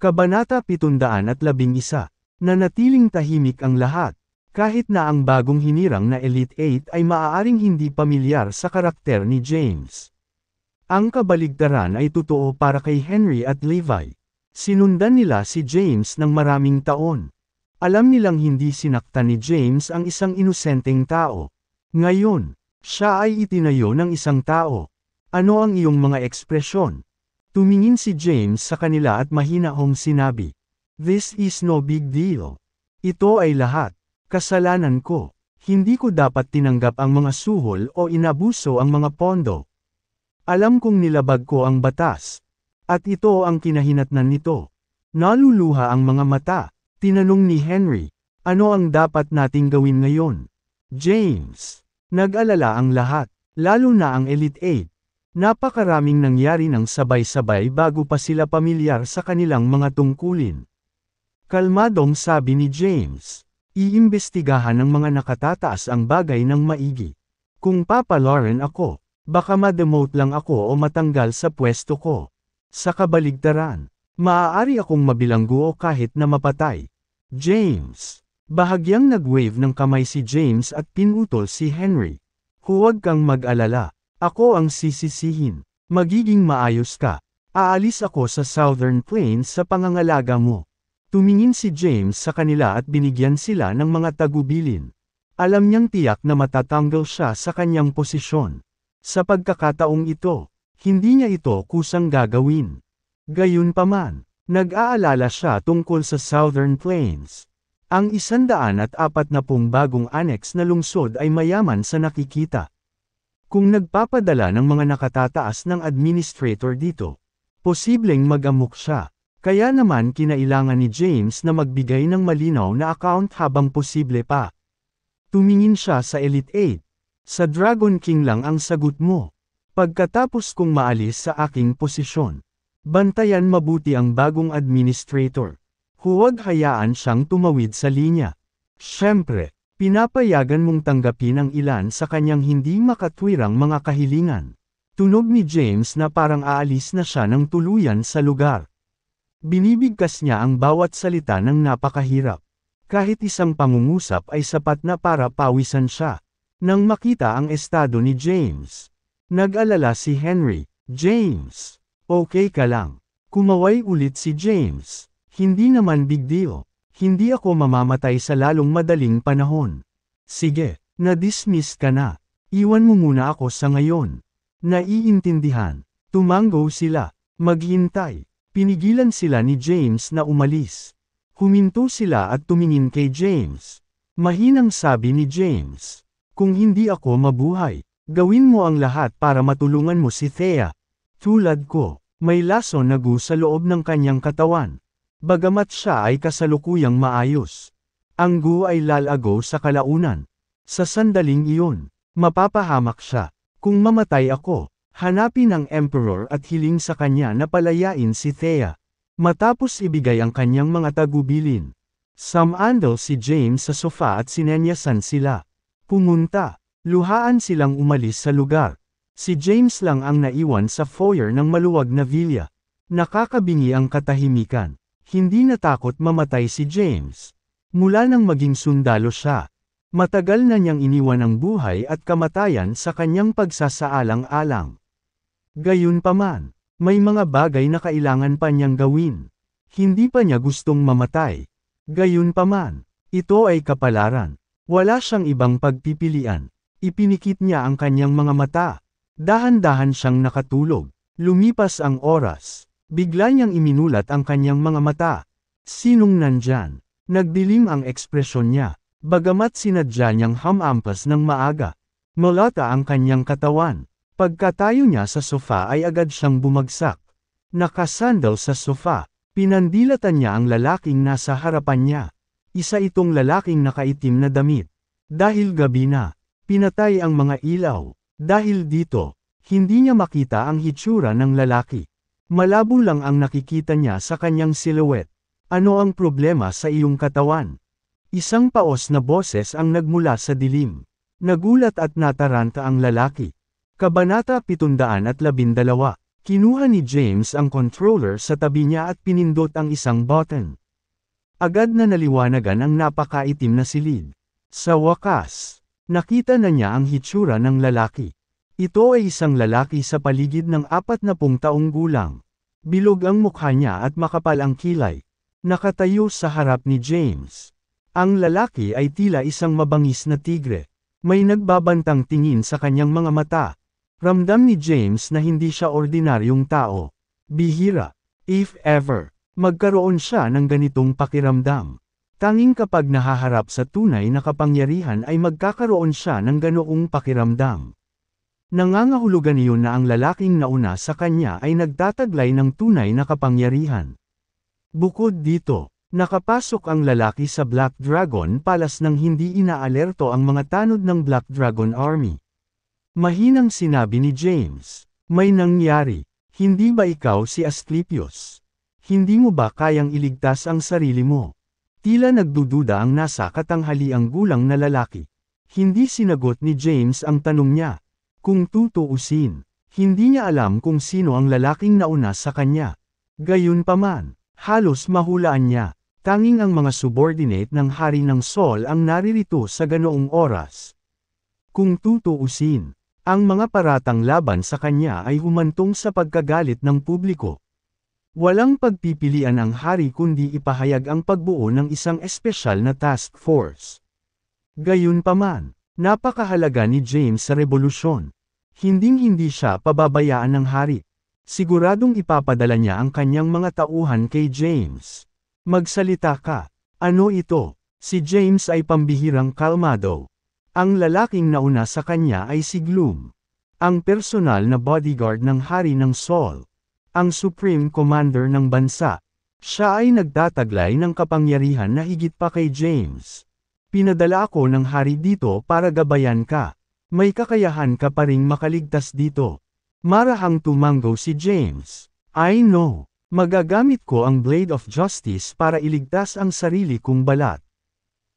Kabanata 711. Nanatiling tahimik ang lahat. Kahit na ang bagong hinirang na Elite 8 ay maaaring hindi pamilyar sa karakter ni James. Ang kabaligtaran ay totoo para kay Henry at Levi. Sinundan nila si James ng maraming taon. Alam nilang hindi sinaktan ni James ang isang inosenteng tao. Ngayon, siya ay itinayo ng isang tao. Ano ang iyong mga ekspresyon? Tumingin si James sa kanila at mahinahong sinabi, "This is no big deal. Ito ay lahat kasalanan ko. Hindi ko dapat tinanggap ang mga suhol o inabuso ang mga pondo. Alam kong nilabag ko ang batas. At ito ang kinahinatnan nito." Naluluha ang mga mata. Tinanong ni Henry, "Ano ang dapat nating gawin ngayon?" James. Nag-alala ang lahat, lalo na ang Elite 8. Napakaraming nangyari ng sabay-sabay bago pa sila pamilyar sa kanilang mga tungkulin. Kalmadong sabi ni James, "Iimbestigahan ng mga nakatataas ang bagay ng maigi. Kung papalarin ako, baka ma-demote lang ako o matanggal sa pwesto ko. Sa kabaligtaran, maaari akong mabilanggo o kahit na mapatay." James. Bahagyang nag-wave ng kamay si James at pinutol si Henry. "Huwag kang mag-alala. Ako ang sisisihin. Magiging maayos ka. Aalis ako sa Southern Plains sa pangangalaga mo." Tumingin si James sa kanila at binigyan sila ng mga tagubilin. Alam niyang tiyak na matatanggal siya sa kanyang posisyon. Sa pagkakataong ito, hindi niya ito kusang gagawin. Gayunpaman, nag-aalala siya tungkol sa Southern Plains. Ang 140 bagong annex na lungsod ay mayaman sa nakikita. Kung nagpapadala ng mga nakatataas ng administrator dito, posibleng mag-amok siya. Kaya naman kinailangan ni James na magbigay ng malinaw na account habang posible pa. Tumingin siya sa Elite 8. "Sa Dragon King lang ang sagot mo. Pagkatapos kong maalis sa aking posisyon, bantayan mabuti ang bagong administrator. Huwag hayaan siyang tumawid sa linya. Siyempre, pinapayagan mong tanggapin ang ilan sa kanyang hindi makatwirang mga kahilingan." Tunog ni James na parang aalis na siya ng tuluyan sa lugar. Binibigkas niya ang bawat salita ng napakahirap. Kahit isang pangungusap ay sapat na para pawisan siya. Nang makita ang estado ni James, nag-alala si Henry. "James, okay ka lang?" Kumaway ulit si James. "Hindi naman big deal. Hindi ako mamamatay sa lalong madaling panahon." "Sige, na-dismiss ka na. Iwan mo muna ako sa ngayon." Naiintindihan. Tumango sila. Maghintay. Pinigilan sila ni James na umalis. Huminto sila at tumingin kay James. Mahinang sabi ni James, "Kung hindi ako mabuhay, gawin mo ang lahat para matulungan mo si Thea. Tulad ko." May laso na gu sa loob ng kanyang katawan. Bagamat siya ay kasalukuyang maayos, ang gu ay lalago sa kalaunan. Sa sandaling iyon, mapapahamak siya. "Kung mamatay ako, hanapin ang Emperor at hiling sa kanya na palayain si Thea." Matapos ibigay ang kanyang mga tagubilin, sumandal si James sa sofa at sinenyasan sila. Pumunta. Luhaan silang umalis sa lugar. Si James lang ang naiwan sa foyer ng maluwag na villa. Nakakabingi ang katahimikan. Hindi natakot mamatay si James. Mula nang maging sundalo siya, matagal na niyang iniwan ang buhay at kamatayan sa kanyang pagsasaalang-alang. Gayunpaman, may mga bagay na kailangan pa niyang gawin. Hindi pa niya gustong mamatay. Gayunpaman, ito ay kapalaran. Wala siyang ibang pagpipilian. Ipinikit niya ang kanyang mga mata. Dahan-dahan siyang nakatulog. Lumipas ang oras. Bigla niyang iminulat ang kanyang mga mata. Sinong nandyan? Nagdilim ang ekspresyon niya. Bagamat sinadya niyang hamampas ng maaga. Malata ang kanyang katawan. Pagkatayo niya sa sofa ay agad siyang bumagsak. Nakasandal sa sofa. Pinandilatan niya ang lalaking nasa harapan niya. Isa itong lalaking nakaitim na damit. Dahil gabi na, pinatay ang mga ilaw. Dahil dito, hindi niya makita ang hitsura ng lalaki. Malabo lang ang nakikita niya sa kanyang silhouette. "Ano ang problema sa iyong katawan?" Isang paos na boses ang nagmula sa dilim. Nagulat at nataranta ang lalaki. Kabanata 712. Kinuha ni James ang controller sa tabi niya at pinindot ang isang button. Agad na naliwanagan ang napakaitim na silid. Sa wakas, nakita na niya ang hitsura ng lalaki. Ito ay isang lalaki sa paligid ng 40 taong gulang. Bilog ang mukha niya at makapal ang kilay. Nakatayo sa harap ni James. Ang lalaki ay tila isang mabangis na tigre. May nagbabantang tingin sa kanyang mga mata. Ramdam ni James na hindi siya ordinaryong tao. Bihira, if ever, magkaroon siya ng ganitong pakiramdam. Tanging kapag nahaharap sa tunay na kapangyarihan ay magkakaroon siya ng ganoong pakiramdam. Nangangahulugan iyon na ang lalaking nauna sa kanya ay nagtataglay ng tunay na kapangyarihan. Bukod dito, nakapasok ang lalaki sa Black Dragon Palace nang hindi inaalerto ang mga tanod ng Black Dragon Army. Mahinang sinabi ni James, "May nangyari, hindi ba ikaw si Asclepius? Hindi mo ba kayang iligtas ang sarili mo?" Tila nagdududa ang nasa katanghaliang gulang na lalaki. Hindi sinagot ni James ang tanong niya. Kung tutuusin, hindi niya alam kung sino ang lalaking nauna sa kanya. Gayunpaman, halos mahulaan niya. Tanging ang mga subordinate ng Hari ng Sol ang naririto sa ganoong oras. Kung tutuusin, ang mga paratang laban sa kanya ay humantong sa pagkagalit ng publiko. Walang pagpipilian ang hari kundi ipahayag ang pagbuo ng isang espesyal na task force. Gayunpaman, napakahalaga ni James sa revolusyon. Hinding-hindi siya pababayaan ng hari. Siguradong ipapadala niya ang kanyang mga tauhan kay James. Magsalita ka. Ano ito? Si James ay pambihirang kalmado. Ang lalaking nauna sa kanya ay si Gloom. Ang personal na bodyguard ng Hari ng Sol. Ang Supreme Commander ng bansa. Siya ay nagtataglay ng kapangyarihan na higit pa kay James. Pinadala ako ng hari dito para gabayan ka. May kakayahan ka pa ring makaligtas dito. Marahang tumango si James. I know. Magagamit ko ang Blade of Justice para iligtas ang sarili kong balat.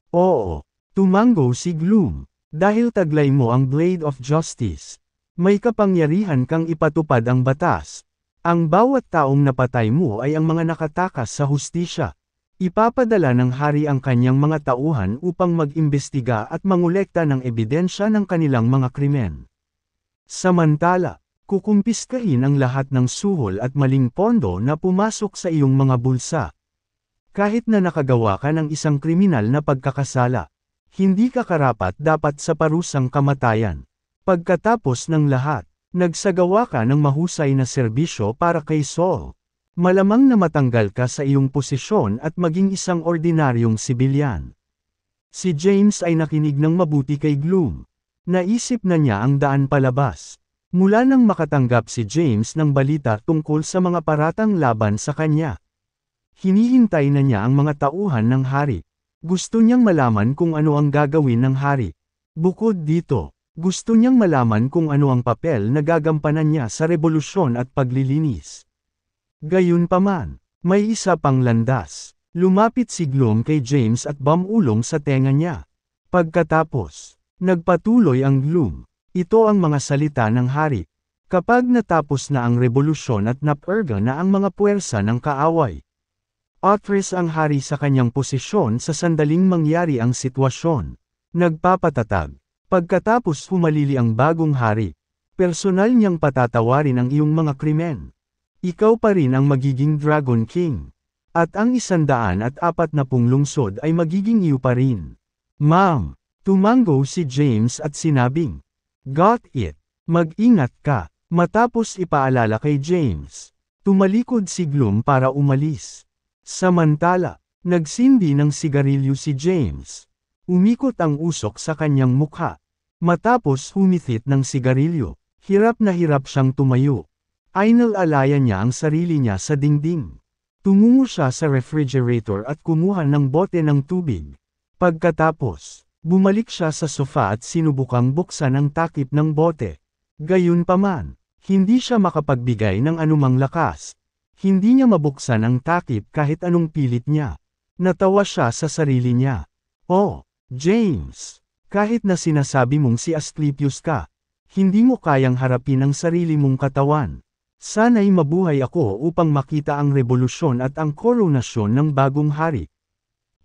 Oo. Tumango si Gloom. Dahil taglay mo ang Blade of Justice, may kapangyarihan kang ipatupad ang batas. Ang bawat taong napatay mo ay ang mga nakatakas sa hustisya. Ipapadala ng hari ang kanyang mga tauhan upang mag-imbestiga at mangolekta ng ebidensya ng kanilang mga krimen. Samantala, kukumpiskahin ang lahat ng suhol at maling pondo na pumasok sa iyong mga bulsa. Kahit na nakagawa ka ng isang kriminal na pagkakasala, hindi ka karapat dapat sa parusang kamatayan. Pagkatapos ng lahat, nagsagawa ka ng mahusay na serbisyo para kay Sol. Malamang na matanggal ka sa iyong posisyon at maging isang ordinaryong sibilyan. Si James ay nakinig ng mabuti kay Gloom. Naisip na niya ang daan palabas. Mula nang makatanggap si James ng balita tungkol sa mga paratang laban sa kanya. Hinihintay na niya ang mga tauhan ng hari. Gusto niyang malaman kung ano ang gagawin ng hari. Bukod dito, gusto niyang malaman kung ano ang papel na gagampanan niya sa revolusyon at paglilinis. Gayunpaman, may isa pang landas. Lumapit si Gloom kay James at bumulong sa tenga niya. Pagkatapos, nagpatuloy ang Gloom. Ito ang mga salita ng hari. Kapag natapos na ang revolusyon at napurga na ang mga puwersa ng kaaway, atras ang hari sa kanyang posisyon sa sandaling mangyari ang sitwasyon. Nagpapatatag. Pagkatapos humalili ang bagong hari, personal niyang patatawarin ang iyong mga krimen. Ikaw pa rin ang magiging Dragon King. At ang 140 lungsod ay magiging iyo pa rin. Ma'am, tumango si James at sinabing, "Got it. Mag-ingat ka." Matapos ipaalala kay James, tumalikod si Gloom para umalis. Samantala, nagsindi ng sigarilyo si James. Umikot ang usok sa kanyang mukha. Matapos humithit ng sigarilyo, hirap na hirap siyang tumayo. Inalalayan niya ang sarili niya sa dingding. Tumungo siya sa refrigerator at kumuha ng bote ng tubig. Pagkatapos, bumalik siya sa sofa at sinubukang buksan ang takip ng bote. Gayunpaman, hindi siya makapagbigay ng anumang lakas. Hindi niya mabuksan ang takip kahit anong pilit niya. Natawa siya sa sarili niya. Oh, James! Kahit na sinasabi mong si Asclepius ka, hindi mo kayang harapin ang sarili mong katawan. Sana'y mabuhay ako upang makita ang revolusyon at ang koronasyon ng bagong hari.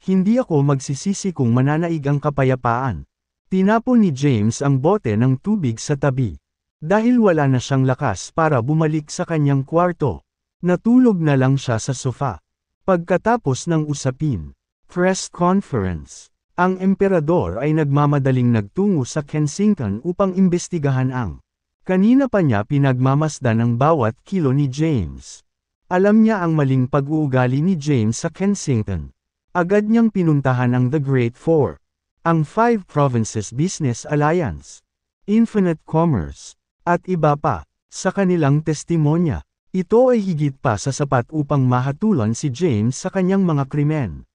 Hindi ako magsisisi kung mananaig ang kapayapaan. Tinapon ni James ang bote ng tubig sa tabi. Dahil wala na siyang lakas para bumalik sa kanyang kwarto, natulog na lang siya sa sofa. Pagkatapos ng usapin, press conference, ang emperador ay nagmamadaling nagtungo sa Kensington upang imbestigahan ang kanina pa niya pinagmamasdan ang bawat kilo ni James. Alam niya ang maling pag-uugali ni James sa Kensington. Agad niyang pinuntahan ang The Great Four, ang Five Provinces Business Alliance, Infinite Commerce, at iba pa. Sa kanilang testimonya, ito ay higit pa sa sapat upang mahatulan si James sa kanyang mga krimen.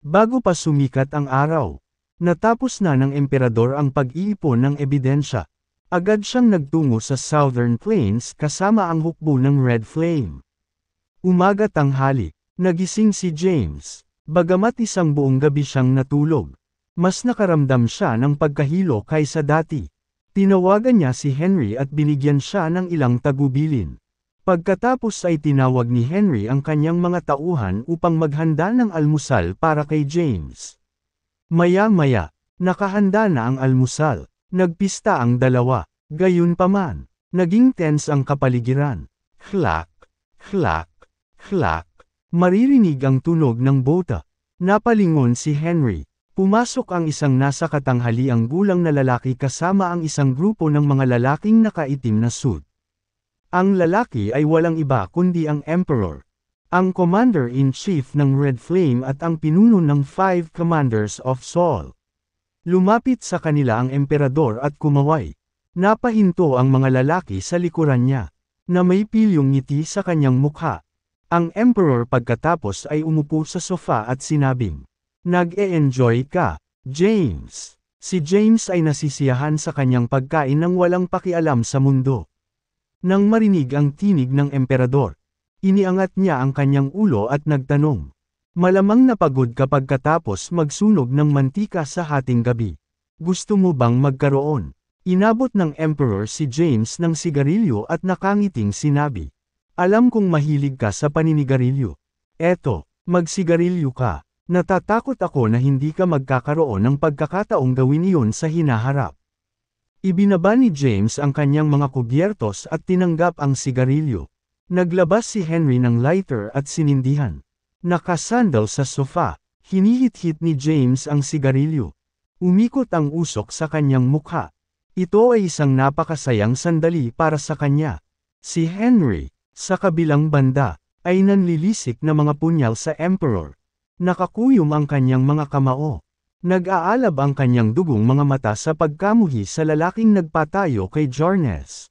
Bago pa sumikat ang araw, natapos na ng emperador ang pag-iipon ng ebidensya. Agad siyang nagtungo sa Southern Plains kasama ang hukbo ng Red Flame. Umaga tanghali, nagising si James. Bagamat isang buong gabi siyang natulog, mas nakaramdam siya ng pagkahilo kaysa dati. Tinawagan niya si Henry at binigyan siya ng ilang tagubilin. Pagkatapos ay tinawag ni Henry ang kanyang mga tauhan upang maghanda ng almusal para kay James. Maya-maya, nakahanda na ang almusal. Nagpista ang dalawa. Gayunpaman, naging tense ang kapaligiran. Klak, klak, klak. Maririnig ang tunog ng bota. Napalingon si Henry. Pumasok ang isang nasa katanghaliang gulang na lalaki kasama ang isang grupo ng mga lalaking nakaitim na suit. Ang lalaki ay walang iba kundi ang Emperor, ang Commander-in-Chief ng Red Flame at ang pinuno ng Five Commanders of Sol. Lumapit sa kanila ang emperador at kumaway. Napahinto ang mga lalaki sa likuran niya, na may pilyong ngiti sa kanyang mukha. Ang emperor pagkatapos ay umupo sa sofa at sinabing, "Nag-e-enjoy ka, James." Si James ay nasisiyahan sa kanyang pagkain nang walang pakialam sa mundo. Nang marinig ang tinig ng emperador, iniangat niya ang kanyang ulo at nagtanong, "Malamang napagod ka pagkatapos magsunog ng mantika sa hating gabi. Gusto mo bang magkaroon?" Inabot ng emperor si James ng sigarilyo at nakangiting sinabi, "Alam kong mahilig ka sa paninigarilyo. Eto, magsigarilyo ka. Natatakot ako na hindi ka magkakaroon ng pagkakataong gawin iyon sa hinaharap." Ibinaba ni James ang kanyang mga kubyertos at tinanggap ang sigarilyo. Naglabas si Henry ng lighter at sinindihan. Nakasandal sa sofa, hinihit-hit ni James ang sigarilyo. Umikot ang usok sa kanyang mukha. Ito ay isang napakasayang sandali para sa kanya. Si Henry, sa kabilang banda, ay nanlilisik na mga punyal sa Emperor. Nakakuyom ang kanyang mga kamao. Nag-aalab ang kanyang dugong mga mata sa pagkamuhi sa lalaking nagpatayo kay Jarnes.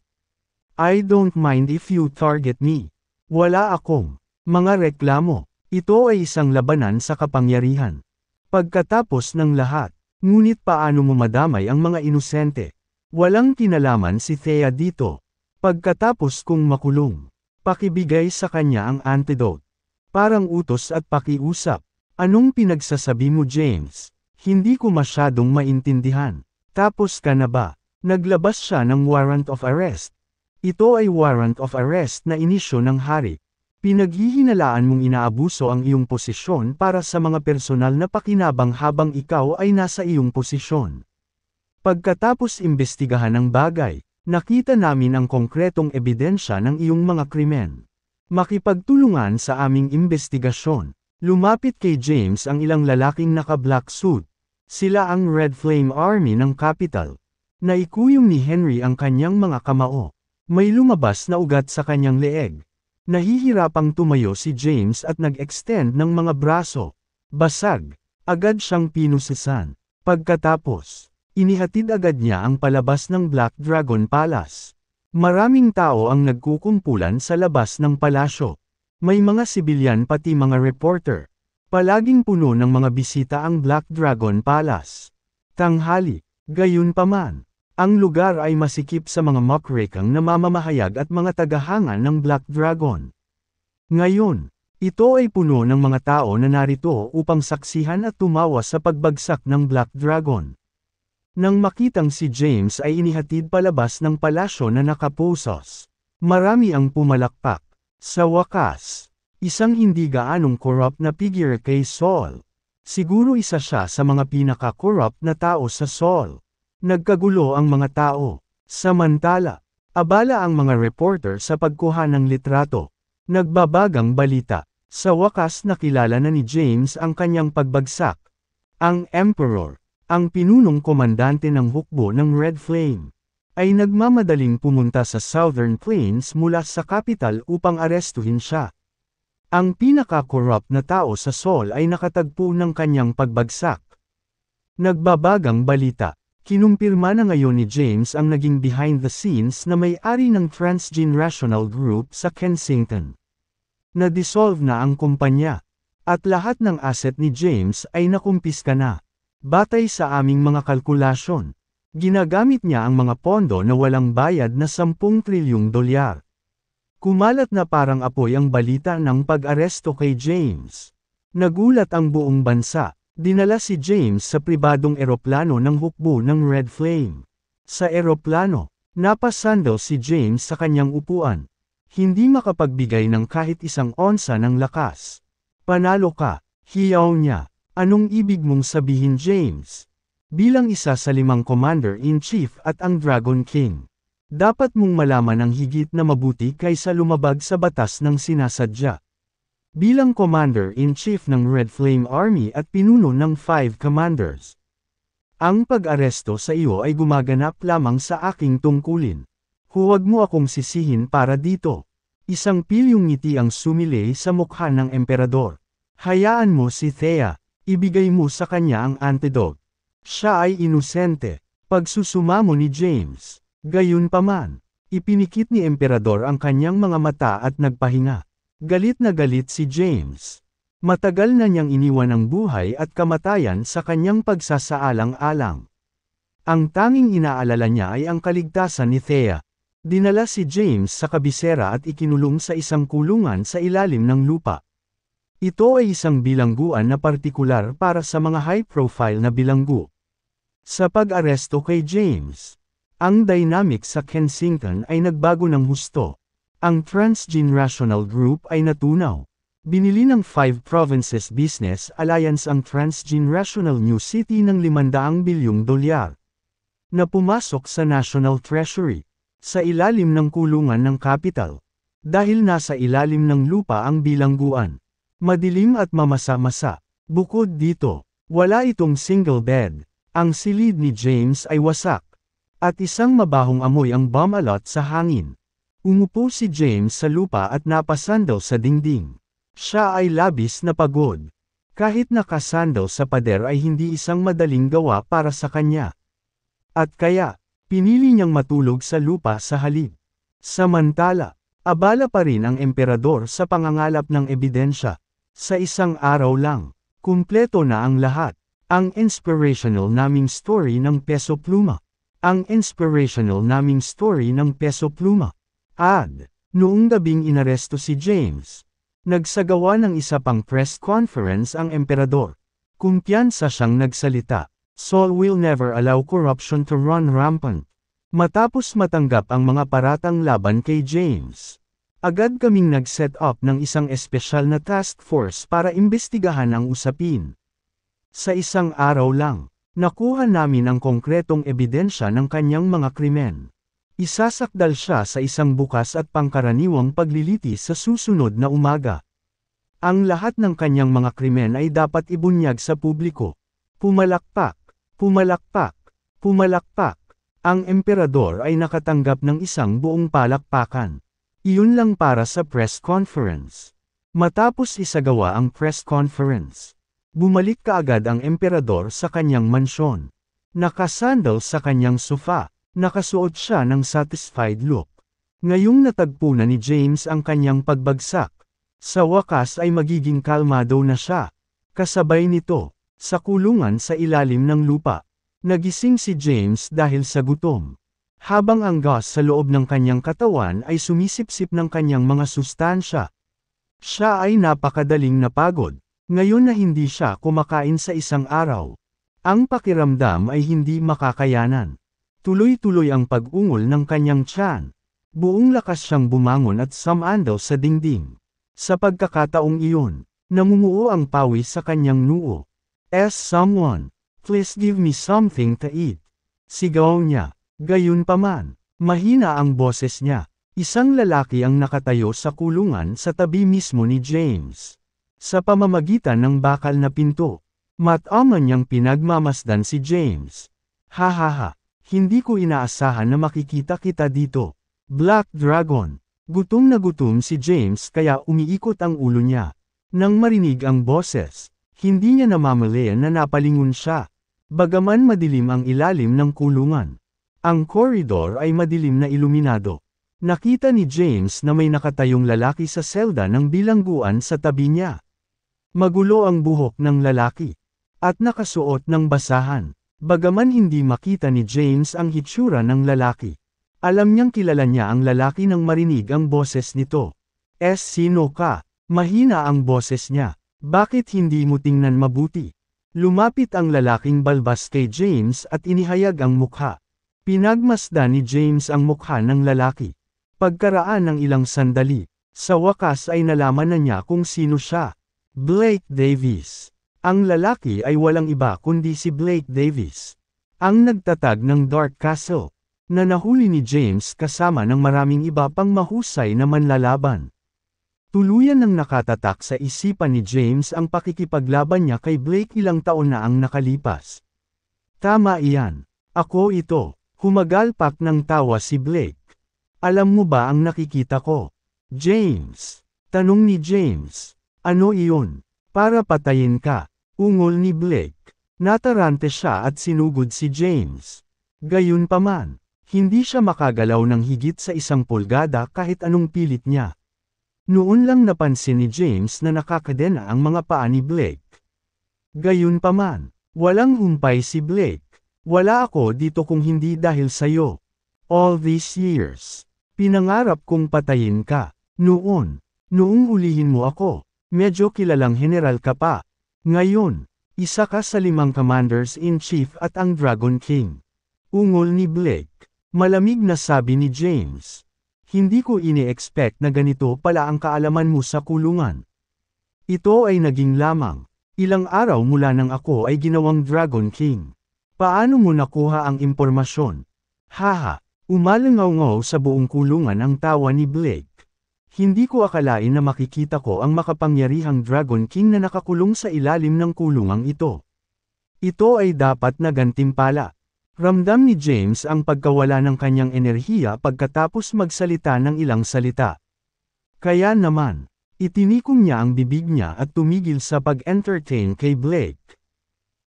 "I don't mind if you target me. Wala akong mga reklamo. Ito ay isang labanan sa kapangyarihan. Pagkatapos ng lahat, ngunit paano mo madamay ang mga inosente? Walang kinalaman si Thea dito. Pagkatapos kong makulong, pakibigay sa kanya ang antidote. Parang utos at pakiusap. Anong pinagsasabi mo, James? Hindi ko masyadong maintindihan. Tapos ka na ba?" Naglabas siya ng warrant of arrest. Ito ay warrant of arrest na inisyo ng hari. Pinaghihinalaan mong inaabuso ang iyong posisyon para sa mga personal na pakinabang habang ikaw ay nasa iyong posisyon. Pagkatapos imbestigahan ang bagay, nakita namin ang konkretong ebidensya ng iyong mga krimen. Makipagtulungan sa aming imbestigasyon. Lumapit kay James ang ilang lalaking naka-black suit. Sila ang Red Flame Army ng capital. Naikuyom ni Henry ang kanyang mga kamao. May lumabas na ugat sa kanyang leeg. Nahihirapang tumayo si James at nag-extend ng mga braso. Basag. Agad siyang pinusisan. Pagkatapos, inihatid agad niya ang palabas ng Black Dragon Palace. Maraming tao ang nagkukumpulan sa labas ng palasyo. May mga sibilyan pati mga reporter. Palaging puno ng mga bisita ang Black Dragon Palace. Tanghali, gayunpaman. Ang lugar ay masikip sa mga muckrakang na mamamahayag at mga tagahanga ng Black Dragon. Ngayon, ito ay puno ng mga tao na narito upang saksihan at tumawa sa pagbagsak ng Black Dragon. Nang makitang si James ay inihatid palabas ng palasyo na nakapusos. Marami ang pumalakpak. Sa wakas, isang hindi gaanong corrupt na figure kay Saul. Siguro isa siya sa mga pinaka-corrupt na tao sa Saul. Nagkagulo ang mga tao. Samantala, abala ang mga reporter sa pagkuha ng litrato. Nagbabagang balita. Sa wakas nakilala na ni James ang kanyang pagbagsak. Ang Emperor, ang pinunong komandante ng hukbo ng Red Flame, ay nagmamadaling pumunta sa Southern Plains mula sa capital upang arestuhin siya. Ang pinaka-corrupt na tao sa Saul ay nakatagpo ng kanyang pagbagsak. Nagbabagang balita. Kinumpirma na ngayon ni James ang naging behind the scenes na may-ari ng Transgenerational Group sa Kensington. Na-dissolve na ang kumpanya, at lahat ng asset ni James ay nakumpiska na. Batay sa aming mga kalkulasyon, ginagamit niya ang mga pondo na walang bayad na 10 trilyong dolyar. Kumalat na parang apoy ang balita ng pag-aresto kay James. Nagulat ang buong bansa. Dinala si James sa pribadong eroplano ng hukbo ng Red Flame. Sa eroplano, napasandal si James sa kanyang upuan. Hindi makapagbigay ng kahit isang onsa ng lakas. Panalo ka, hiyaw niya. Anong ibig mong sabihin, James? Bilang isa sa 5 Commander-in-Chief at ang Dragon King, dapat mong malaman ang higit na mabuti kaysa lumabag sa batas ng sinasadya. Bilang Commander-in-Chief ng Red Flame Army at pinuno ng 5 commanders, ang pag-aresto sa iyo ay gumaganap lamang sa aking tungkulin. Huwag mo akong sisihin para dito. Isang pilyong ngiti ang sumilay sa mukha ng emperador. Hayaan mo si Thea, ibigay mo sa kanya ang antidote. Siya ay inosente. Pagsusumamo ni James. Gayunpaman, ipinikit ni emperador ang kanyang mga mata at nagpahinga. Galit na galit si James. Matagal na niyang iniwan ang buhay at kamatayan sa kanyang pagsasaalang-alang. Ang tanging inaalala niya ay ang kaligtasan ni Thea. Dinala si James sa kabisera at ikinulong sa isang kulungan sa ilalim ng lupa. Ito ay isang bilangguan na partikular para sa mga high-profile na bilanggu. Sa pag-aresto kay James, ang dynamic sa Kensington ay nagbago ng husto. Ang Transgenerational Group ay natunaw. Binili ng 5 Provinces Business Alliance ang Transgenerational New City ng 500 bilyong dolyar, na pumasok sa National Treasury, sa ilalim ng kulungan ng capital. Dahil nasa ilalim ng lupa ang bilangguan. Madilim at mamasa-masa. Bukod dito, wala itong single bed. Ang silid ni James ay wasak. At isang mabahong amoy ang bumalot sa hangin. Umupo si James sa lupa at napasandal sa dingding. Siya ay labis na pagod. Kahit nakasandal sa pader ay hindi isang madaling gawa para sa kanya. At kaya, pinili niyang matulog sa lupa sa halip. Samantala, abala pa rin ang emperador sa pangangalap ng ebidensya. Sa isang araw lang, kumpleto na ang lahat. Ang inspirational naming story ng Peso Pluma. Ang inspirational naming story ng Peso Pluma. Noong gabing inaresto si James, nagsagawa ng isa pang press conference ang emperador. Kumpiyansa siyang nagsalita. Saul will never allow corruption to run rampant. Matapos matanggap ang mga paratang laban kay James, agad kaming nag-set up ng isang espesyal na task force para imbestigahan ang usapin. Sa isang araw lang, nakuha namin ang konkretong ebidensya ng kanyang mga krimen. Isasakdal siya sa isang bukas at pangkaraniwang paglilitis sa susunod na umaga. Ang lahat ng kanyang mga krimen ay dapat ibunyag sa publiko. Pumalakpak, pumalakpak, pumalakpak. Ang emperador ay nakatanggap ng isang buong palakpakan. Iyon lang para sa press conference. Matapos isagawa ang press conference, bumalik kaagad ang emperador sa kanyang mansyon. Nakasandal sa kanyang sofa. Nakasuot siya ng satisfied look. Ngayong natagpo na ni James ang kanyang pagbagsak, sa wakas ay magiging kalmado na siya. Kasabay nito, sa kulungan sa ilalim ng lupa, nagising si James dahil sa gutom. Habang ang gas sa loob ng kanyang katawan ay sumisipsip ng kanyang mga sustansya. Siya ay napakadaling napagod, ngayon na hindi siya kumakain sa isang araw. Ang pakiramdam ay hindi makakayanan. Tuloy-tuloy ang pag-ungol ng kanyang tiyan. Buong lakas siyang bumangon at sumandal sa dingding. Sa pagkakataong iyon, namumuo ang pawis sa kanyang noo. Someone, please give me something to eat. Sigaw niya. Gayunpaman, mahina ang boses niya. Isang lalaki ang nakatayo sa kulungan sa tabi mismo ni James. Sa pamamagitan ng bakal na pinto, mataman niyang pinagmamasdan si James. Hahaha, hindi ko inaasahan na makikita kita dito. Black Dragon. Gutom na gutom si James kaya umiikot ang ulo niya. Nang marinig ang boses, hindi niya namamalayan na napalingon siya. Bagaman madilim ang ilalim ng kulungan. Ang koridor ay madilim na iluminado. Nakita ni James na may nakatayong lalaki sa selda ng bilangguan sa tabi niya. Magulo ang buhok ng lalaki. At nakasuot ng basahan. Bagaman hindi makita ni James ang hitsura ng lalaki. Alam niyang kilala niya ang lalaki nang marinig ang boses nito. Sino ka? Mahina ang boses niya. Bakit hindi mo tingnan mabuti? Lumapit ang lalaking balbas kay James at inihayag ang mukha. Pinagmasdan ni James ang mukha ng lalaki. Pagkaraan ng ilang sandali, sa wakas ay nalaman na niya kung sino siya. Blake Davis. Ang lalaki ay walang iba kundi si Blake Davis. Ang nagtatag ng Dark Castle, na nahuli ni James kasama ng maraming iba pang mahusay na manlalaban. Tuluyan nang nakatatak sa isipan ni James ang pakikipaglaban niya kay Blake ilang taon na ang nakalipas. Tama iyan. Ako ito. Humagalpak ng tawa si Blake. Alam mo ba ang nakikita ko? James. Tanong ni James. Ano iyon? Para patayin ka. Ungol ni Blake. Natarante siya at sinugod si James. Gayunpaman, hindi siya makagalaw ng higit sa 1 pulgada kahit anong pilit niya. Noon lang napansin ni James na nakakadena ang mga paa ni Blake. Gayunpaman, walang humpay si Blake. Wala ako dito kung hindi dahil sayo. All these years, pinangarap kong patayin ka. Noong ulihin mo ako, medyo kilalang general ka pa. Ngayon, isa ka sa 5 commanders-in-chief at ang Dragon King. Ungol ni Blake. Malamig na sabi ni James. Hindi ko ini-expect na ganito pala ang kaalaman mo sa kulungan. Ito ay naging lamang. Ilang araw mula nang ako ay ginawang Dragon King. Paano mo nakuha ang impormasyon? Haha, umalangaw-ngaw sa buong kulungan ang tawa ni Blake. Hindi ko akalain na makikita ko ang makapangyarihang Dragon King na nakakulong sa ilalim ng kulungang ito. Ito ay dapat na gantimpala. Ramdam ni James ang pagkawala ng kanyang enerhiya pagkatapos magsalita ng ilang salita. Kaya naman, itinikom niya ang bibig niya at tumigil sa pag-entertain kay Blake.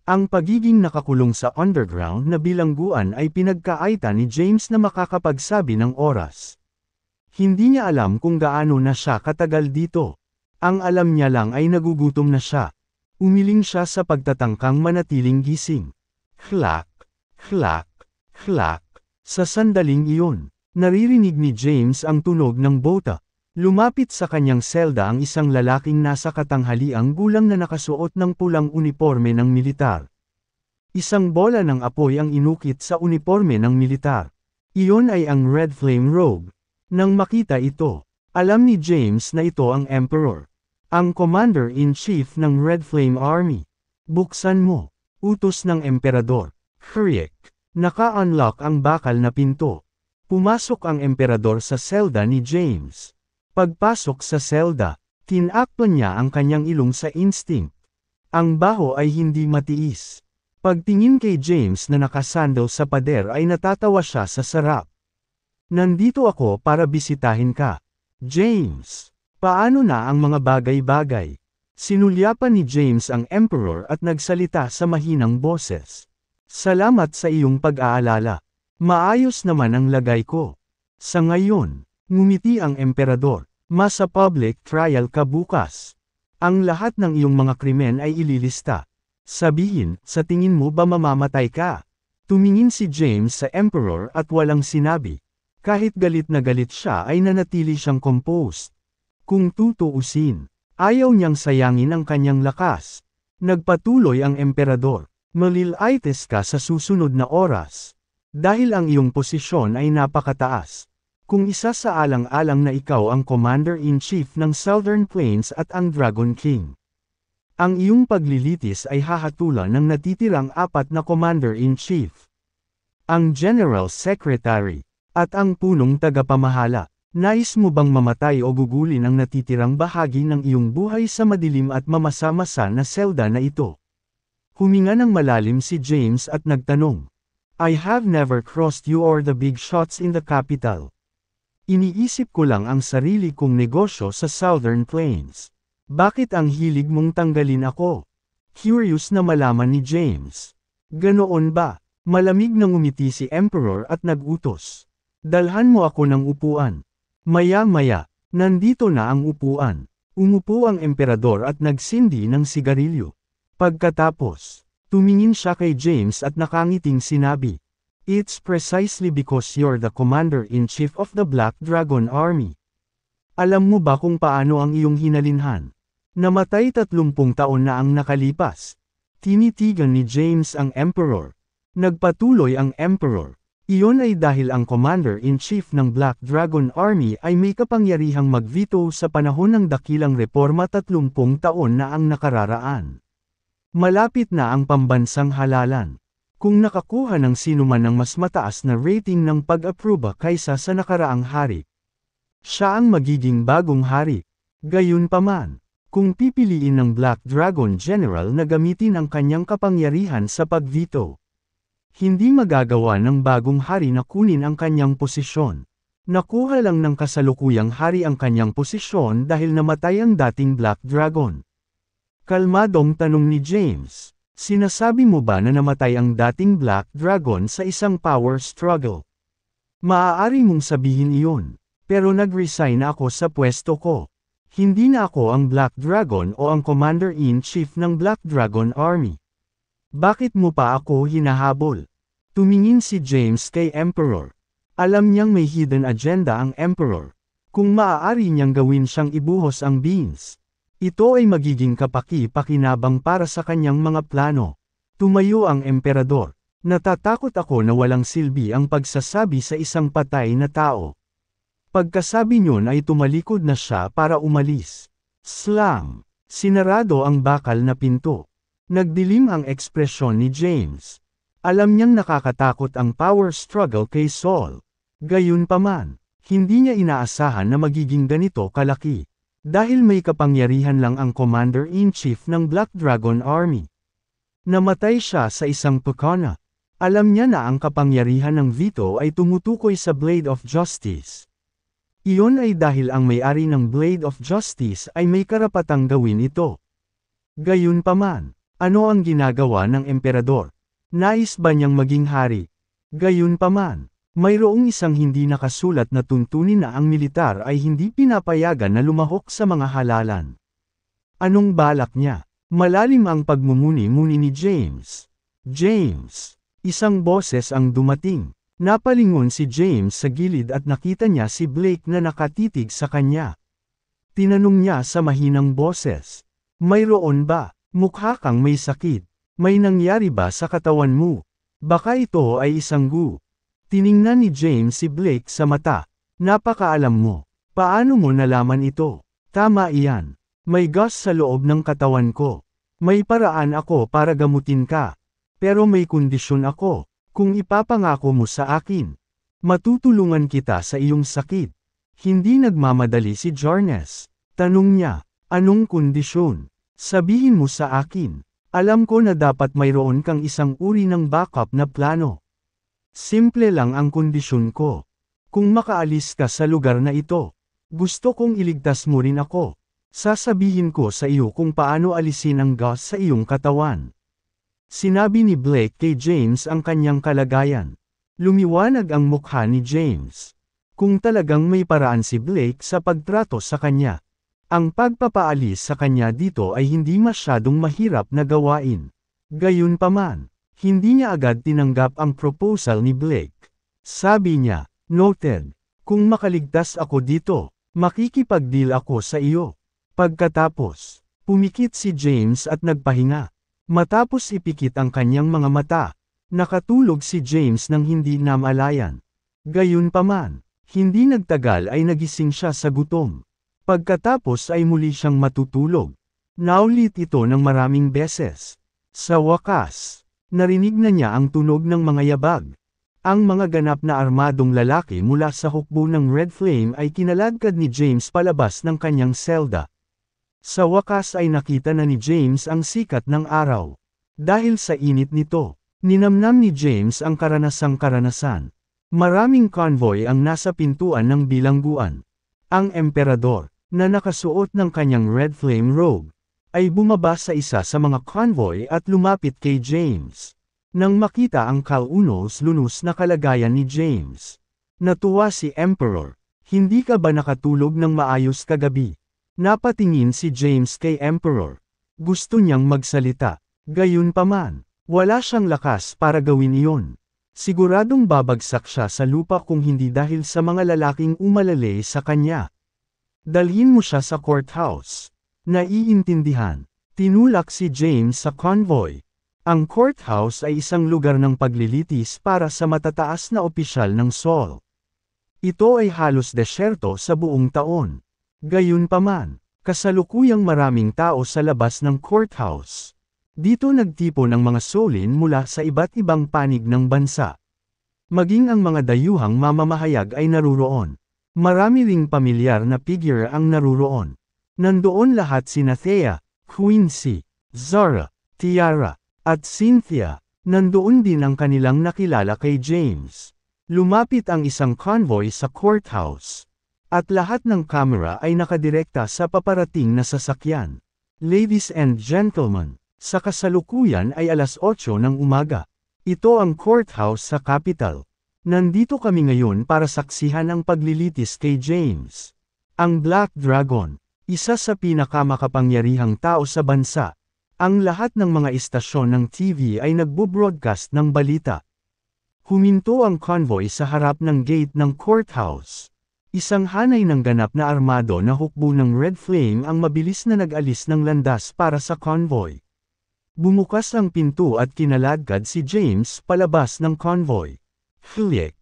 Ang pagiging nakakulong sa underground na bilangguan ay pinagkaita ni James na makakapagsabi ng oras. Hindi niya alam kung gaano na siya katagal dito. Ang alam niya lang ay nagugutom na siya. Umiling siya sa pagtatangkang manatiling gising. Klak, klak, klak. Sa sandaling iyon, naririnig ni James ang tunog ng bota. Lumapit sa kanyang selda ang isang lalaking nasa katanghaliang gulang na nakasuot ng pulang uniporme ng militar. Isang bola ng apoy ang inukit sa uniporme ng militar. Iyon ay ang Red Flame Robe. Nang makita ito, alam ni James na ito ang Emperor. Ang Commander-in-Chief ng Red Flame Army. Buksan mo. Utos ng Emperador. Hurry! Naka-unlock ang bakal na pinto. Pumasok ang Emperador sa selda ni James. Pagpasok sa selda, tinakpan niya ang kanyang ilong sa instinct. Ang baho ay hindi matiis. Pagtingin kay James na nakasandal sa pader ay natatawa siya sa sarap. Nandito ako para bisitahin ka. James, paano na ang mga bagay-bagay? Sinulyapan ni James ang Emperor at nagsalita sa mahinang boses. Salamat sa iyong pag-aalala. Maayos naman ang lagay ko. Sa ngayon, ngumiti ang Emperador, masa public trial ka bukas. Ang lahat ng iyong mga krimen ay ililista. Sabihin, sa tingin mo ba mamamatay ka? Tumingin si James sa Emperor at walang sinabi. Kahit galit na galit siya ay nanatili siyang composed. Kung tutuusin, ayaw niyang sayangin ang kanyang lakas. Nagpatuloy ang Emperador, malilaites ka sa susunod na oras. Dahil ang iyong posisyon ay napakataas. Kung isa sa alang-alang na ikaw ang Commander-in-Chief ng Southern Plains at ang Dragon King. Ang iyong paglilitis ay hahatulan ng natitirang 4 na Commander-in-Chief. Ang General Secretary, at ang punong tagapamahala. Nais mo bang mamatay o gugulin ang natitirang bahagi ng iyong buhay sa madilim at mamasa-masa na selda na ito? Huminga ng malalim si James at nagtanong. I have never crossed you or the big shots in the capital. Iniisip ko lang ang sarili kong negosyo sa Southern Plains. Bakit ang hilig mong tanggalin ako? Curious na malaman ni James. Ganoon ba? Malamig na ngumiti si Emperor at nagutos. Dalhan mo ako ng upuan. Maya-maya, nandito na ang upuan. Umupo ang emperador at nagsindi ng sigarilyo. Pagkatapos, tumingin siya kay James at nakangiting sinabi, It's precisely because you're the Commander-in-Chief of the Black Dragon Army. Alam mo ba kung paano ang iyong hinalinhan? Namatay 30 taon na ang nakalipas. Tinitigan ni James ang Emperor. Nagpatuloy ang Emperor. Iyon ay dahil ang Commander-in-Chief ng Black Dragon Army ay may kapangyarihang mag-veto sa panahon ng dakilang reforma 30 taon na ang nakararaan. Malapit na ang pambansang halalan. Kung nakakuha ng sinuman ng mas mataas na rating ng pag-aproba kaysa sa nakaraang hari, siya ang magiging bagong hari. Gayunpaman, kung pipiliin ng Black Dragon General na gamitin ang kanyang kapangyarihan sa pag-veto, hindi magagawa ng bagong hari na kunin ang kanyang posisyon. Nakuha lang ng kasalukuyang hari ang kanyang posisyon dahil namatay ang dating Black Dragon. Kalmadong tanong ni James, sinasabi mo ba na namatay ang dating Black Dragon sa isang power struggle? Maaari mong sabihin iyon, pero nag-resign ako sa pwesto ko. Hindi na ako ang Black Dragon o ang Commander-in-Chief ng Black Dragon Army. Bakit mo pa ako hinahabol? Tumingin si James kay Emperor. Alam niyang may hidden agenda ang Emperor. Kung maaari niyang gawin siyang ibuhos ang beans, ito ay magiging kapaki-pakinabang para sa kanyang mga plano. Tumayo ang Emperador. Natatakot ako na walang silbi ang pagsasabi sa isang patay na tao. Pagkasabi niyon ay tumalikod na siya para umalis. Slam! Sinarado ang bakal na pinto. Nagdilim ang ekspresyon ni James. Alam niyang nakakatakot ang power struggle kay Saul. Gayunpaman, hindi niya inaasahan na magiging ganito kalaki. Dahil may kapangyarihan lang ang Commander-in-Chief ng Black Dragon Army. Namatay siya sa isang pagkana. Alam niya na ang kapangyarihan ng veto ay tumutukoy sa Blade of Justice. Iyon ay dahil ang may-ari ng Blade of Justice ay may karapatang gawin ito. Gayunpaman, ano ang ginagawa ng emperador? Nais ba niyang maging hari? Gayunpaman, mayroong isang hindi nakasulat na tuntunin na ang militar ay hindi pinapayagan na lumahok sa mga halalan. Anong balak niya? Malalim ang pagmumuni-muni ni James. James! Isang boses ang dumating. Napalingon si James sa gilid at nakita niya si Blake na nakatitig sa kanya. Tinanong niya sa mahinang boses. Mayroon ba? Mukha kang may sakit. May nangyari ba sa katawan mo? Baka ito ay isang gu. Tiningnan ni James si Blake sa mata. Napakaalam mo. Paano mo nalaman ito? Tama iyan. May gas sa loob ng katawan ko. May paraan ako para gamutin ka. Pero may kondisyon ako. Kung ipapangako mo sa akin, matutulungan kita sa iyong sakit. Hindi nagmamadali si Jarnes. Tanong niya, anong kondisyon? Sabihin mo sa akin. Alam ko na dapat mayroon kang isang uri ng backup na plano. Simple lang ang kondisyon ko. Kung makaalis ka sa lugar na ito, gusto kong iligtas mo rin ako. Sasabihin ko sa iyo kung paano alisin ang gas sa iyong katawan. Sinabi ni Blake kay James ang kanyang kalagayan. Lumiwanag ang mukha ni James. Kung talagang may paraan si Blake sa pagtrato sa kanya, ang pagpapaalis sa kanya dito ay hindi masyadong mahirap na gawain. Gayunpaman, hindi niya agad tinanggap ang proposal ni Blake. Sabi niya, noted, kung makaligtas ako dito, makikipag-deal ako sa iyo. Pagkatapos, pumikit si James at nagpahinga. Matapos ipikit ang kanyang mga mata, nakatulog si James nang hindi namalayan. Gayunpaman, Hindi nagtagal ay nagising siya sa gutom. Pagkatapos ay muli siyang matutulog. Naulit ito ng maraming beses. Sa wakas, narinig na niya ang tunog ng mga yabag. Ang mga ganap na armadong lalaki mula sa hukbo ng Red Flame ay kinaladkad ni James palabas ng kanyang selda. Sa wakas ay nakita na ni James ang sikat ng araw. Dahil sa init nito, ninamnam ni James ang karanasan. Maraming convoy ang nasa pintuan ng bilangguan. Ang emperador, na nakasuot ng kanyang Red Flame robe, ay bumaba sa isa sa mga convoy at lumapit kay James. Nang makita ang kalunos-lunos na kalagayan ni James, natuwa si Emperor. Hindi ka ba nakatulog ng maayos kagabi? Napatingin si James kay Emperor. Gusto niyang magsalita. Gayunpaman, wala siyang lakas para gawin iyon. Siguradong babagsak siya sa lupa kung hindi dahil sa mga lalaking umalale sa kanya. Dalhin mo siya sa courthouse. Naiintindihan. Tinulak si James sa convoy. Ang courthouse ay isang lugar ng paglilitis para sa matataas na opisyal ng Seoul. Ito ay halos desyerto sa buong taon. Gayunpaman, kasalukuyang maraming tao sa labas ng courthouse. Dito nagtipon ang mga Seoulin mula sa iba't ibang panig ng bansa. Maging ang mga dayuhang mamamahayag ay naruroon. Marami ring pamilyar na figure ang naruroon. Nandoon lahat sina Thea, Quincy, Zara, Tiara, at Cynthia. Nandoon din ang kanilang nakilala kay James. Lumapit ang isang convoy sa courthouse. At lahat ng kamera ay nakadirekta sa paparating na sasakyan. Ladies and gentlemen, sa kasalukuyan ay alas 8 ng umaga. Ito ang courthouse sa capital. Nandito kami ngayon para saksihan ang paglilitis kay James. Ang Black Dragon, isa sa pinakamakapangyarihang tao sa bansa. Ang lahat ng mga istasyon ng TV ay nagbo-broadcast ng balita. Huminto ang convoy sa harap ng gate ng courthouse. Isang hanay ng ganap na armado na hukbo ng Red Flame ang mabilis na nag-alis ng landas para sa convoy. Bumukas ang pinto at kinaladkad si James palabas ng convoy. Hliek,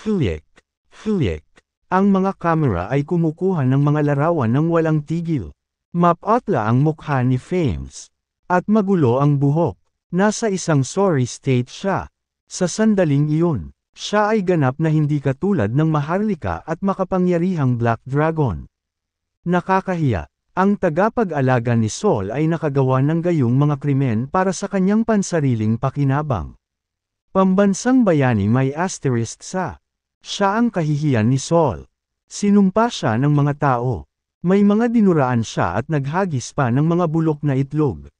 hliek, hliek. Ang mga kamera ay kumukuha ng mga larawan ng walang tigil. Mapatla ang mukha ni Fames. At magulo ang buhok. Nasa isang sorry state siya. Sa sandaling iyon, siya ay ganap na hindi katulad ng maharlika at makapangyarihang Black Dragon. Nakakahiya. Ang tagapag-alaga ni Seoul ay nakagawa ng gayong mga krimen para sa kanyang pansariling pakinabang. Pambansang bayani may asterisk sa. Siya ang kahihiyan ni Seoul. Sinumpa siya ng mga tao. May mga dinuraan siya at naghagis pa ng mga bulok na itlog.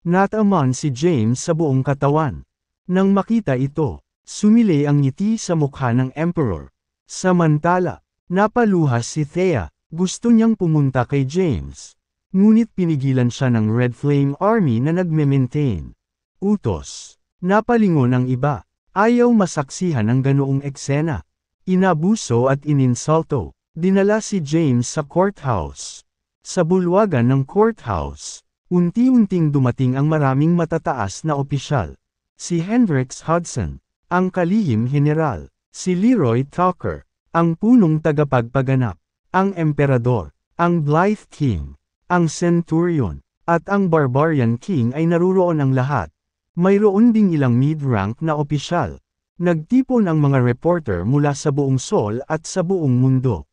Nataman si James sa buong katawan. Nang makita ito, sumilay ang ngiti sa mukha ng Emperor. Samantala, napaluhas si Thea. Gusto niyang pumunta kay James. Ngunit pinigilan siya ng Red Flame Army na nagme-maintain. Utos. Napalingon ang iba. Ayaw masaksihan ang ganoong eksena. Inabuso at ininsulto. Dinala si James sa courthouse. Sa bulwagan ng courthouse, unti-unting dumating ang maraming matataas na opisyal. Si Hendricks Hudson, ang kalihim general. Si Leroy Tucker, ang punong tagapagpaganap. Ang emperador, ang Blythe King, ang Centurion, at ang Barbarian King ay naruroon ang lahat. Mayroon ding ilang mid-rank na opisyal. Nagtipon ang mga reporter mula sa buong Seoul at sa buong mundo.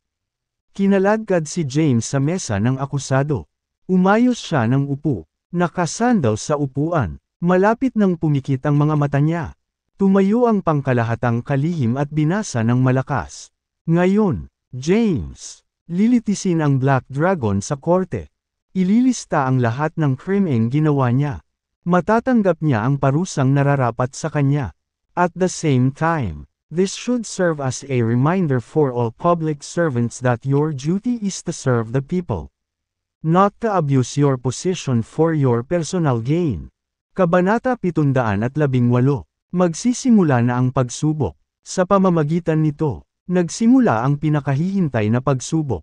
Kinaladkad si James sa mesa ng akusado. Umayos siya ng upo. Nakasandaw sa upuan. Malapit nang pumikit ang mga mata niya. Tumayo ang pangkalahatang kalihim at binasa ng malakas. Ngayon, James, lilitisin ang Black Dragon sa korte. Ililista ang lahat ng krimeng ginawa niya. Matatanggap niya ang parusang nararapat sa kanya. At the same time, this should serve as a reminder for all public servants that your duty is to serve the people. Not to abuse your position for your personal gain. Kabanata 718. Magsisimula na ang pagsubok. Sa pamamagitan nito, nagsimula ang pinakahihintay na pagsubok.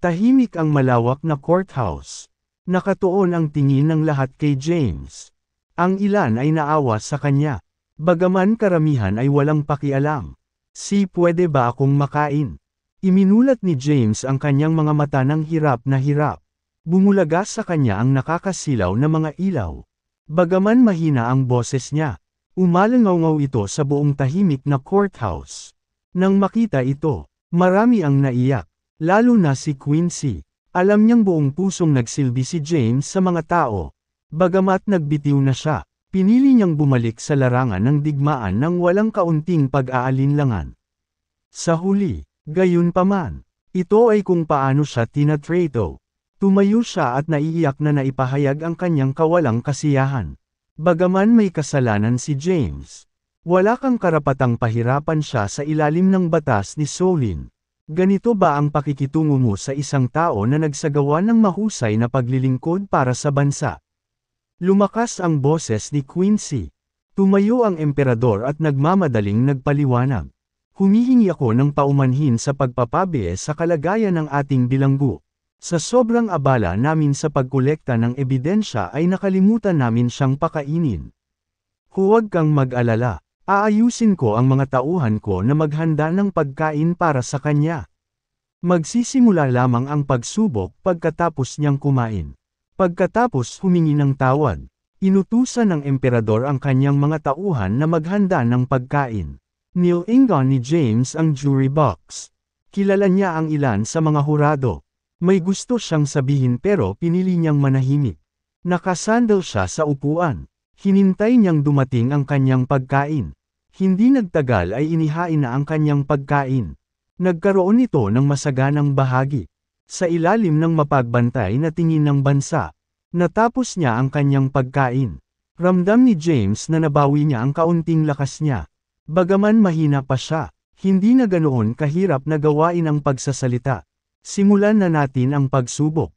Tahimik ang malawak na courthouse. Nakatuon ang tingin ng lahat kay James. Ang ilan ay naawa sa kanya. Bagaman karamihan ay walang pakialam. Si pwede ba akong makain? Iminulat ni James ang kanyang mga mata ng hirap na hirap. Bumulaga sa kanya ang nakakasilaw na mga ilaw. Bagaman mahina ang boses niya, umalangaw-ngaw ito sa buong tahimik na courthouse. Nang makita ito, marami ang naiyak, lalo na si Quincy. Alam niyang buong pusong nagsilbi si James sa mga tao. Bagamat nagbitiw na siya, pinili niyang bumalik sa larangan ng digmaan nang walang kaunting pag-aalinlangan. Sa huli, gayunpaman, ito ay kung paano siya tinatrato. Tumayo siya at naiiyak na naipahayag ang kanyang kawalang kasiyahan. Bagaman may kasalanan si James, wala kang karapatang pahirapan siya sa ilalim ng batas ni Solin. Ganito ba ang pakikitungo mo sa isang tao na nagsagawa ng mahusay na paglilingkod para sa bansa? Lumakas ang boses ni Quincy. Tumayo ang emperador at nagmamadaling nagpaliwanag. Humihingi ako ng paumanhin sa pagpapabiye sa kalagayan ng ating bilanggo. Sa sobrang abala namin sa pagkolekta ng ebidensya ay nakalimutan namin siyang pakainin. Huwag kang mag-alala. Aayusin ko ang mga tauhan ko na maghanda ng pagkain para sa kanya. Magsisimula lamang ang pagsubok pagkatapos niyang kumain. Pagkatapos humingi ng tawad, inutusan ng emperador ang kanyang mga tauhan na maghanda ng pagkain. Nilingan ni James ang jury box. Kilala niya ang ilan sa mga hurado. May gusto siyang sabihin pero pinili niyang manahimik. Nakasandal siya sa upuan. Hinintay niyang dumating ang kanyang pagkain. Hindi nagtagal ay inihain na ang kanyang pagkain. Nagkaroon ito ng masaganang bahagi. Sa ilalim ng mapagbantay na tingin ng bansa, natapos niya ang kanyang pagkain. Ramdam ni James na nabawi niya ang kaunting lakas niya. Bagaman mahina pa siya, hindi na ganoon kahirap na gawain ang pagsasalita. Simulan na natin ang pagsubok.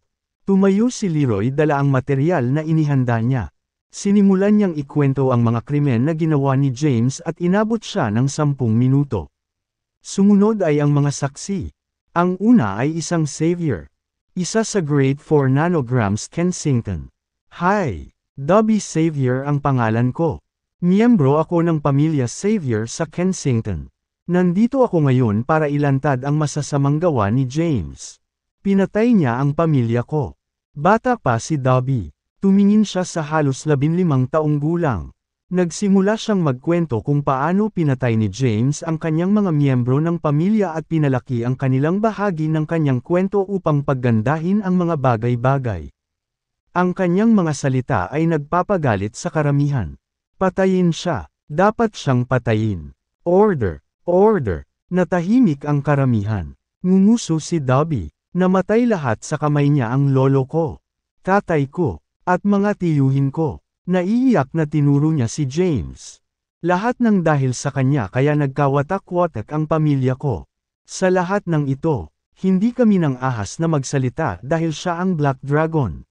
Tumayo si Leroy dala ang materyal na inihanda niya. Sinimulan niyang ikwento ang mga krimen na ginawa ni James at inabot siya ng 10 minuto. Sumunod ay ang mga saksi. Ang una ay isang savior. Isa sa grade 4 nanograms Kensington. Hi, Dobby Xavier ang pangalan ko. Miyembro ako ng pamilya Xavier sa Kensington. Nandito ako ngayon para ilantad ang masasamang gawa ni James. Pinatay niya ang pamilya ko. Bata pa si Dobby. Tumingin siya sa halos 15 taong gulang. Nagsimula siyang magkwento kung paano pinatay ni James ang kanyang mga miyembro ng pamilya at pinalaki ang kanilang bahagi ng kanyang kwento upang paggandahin ang mga bagay-bagay. Ang kanyang mga salita ay nagpapagalit sa karamihan. Patayin siya. Dapat siyang patayin. Order! Order! Natahimik ang karamihan. Ngumuso si Dobby. Namatay lahat sa kamay niya ang lolo ko, tatay ko, at mga tiyuhin ko. Naiiyak na tinuro niya si James. Lahat ng dahil sa kanya kaya nagkawatak-watak ang pamilya ko. Sa lahat ng ito, hindi kami nang ahas na magsalita dahil siya ang Black Dragon.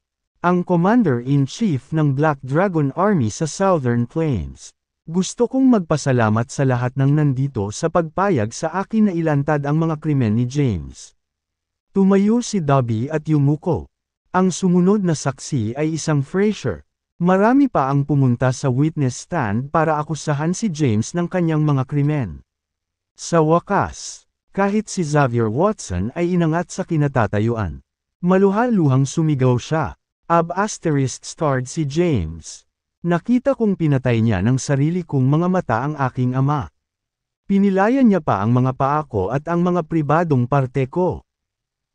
Ang Commander-in-Chief ng Black Dragon Army sa Southern Plains. Gusto kong magpasalamat sa lahat ng nandito sa pagpayag sa akin na ilantad ang mga krimen ni James. Tumayo si Dobby at yumuko. Ang sumunod na saksi ay isang Fraser. Marami pa ang pumunta sa witness stand para akusahan si James ng kanyang mga krimen. Sa wakas, kahit si Xavier Watson ay inangat sa kinatatayuan. Maluhaluhang sumigaw siya. Starred si James. Nakita kong pinatay niya ng sarili kong mga mata ang aking ama. Pinilayan niya pa ang mga paa ko at ang mga pribadong parte ko.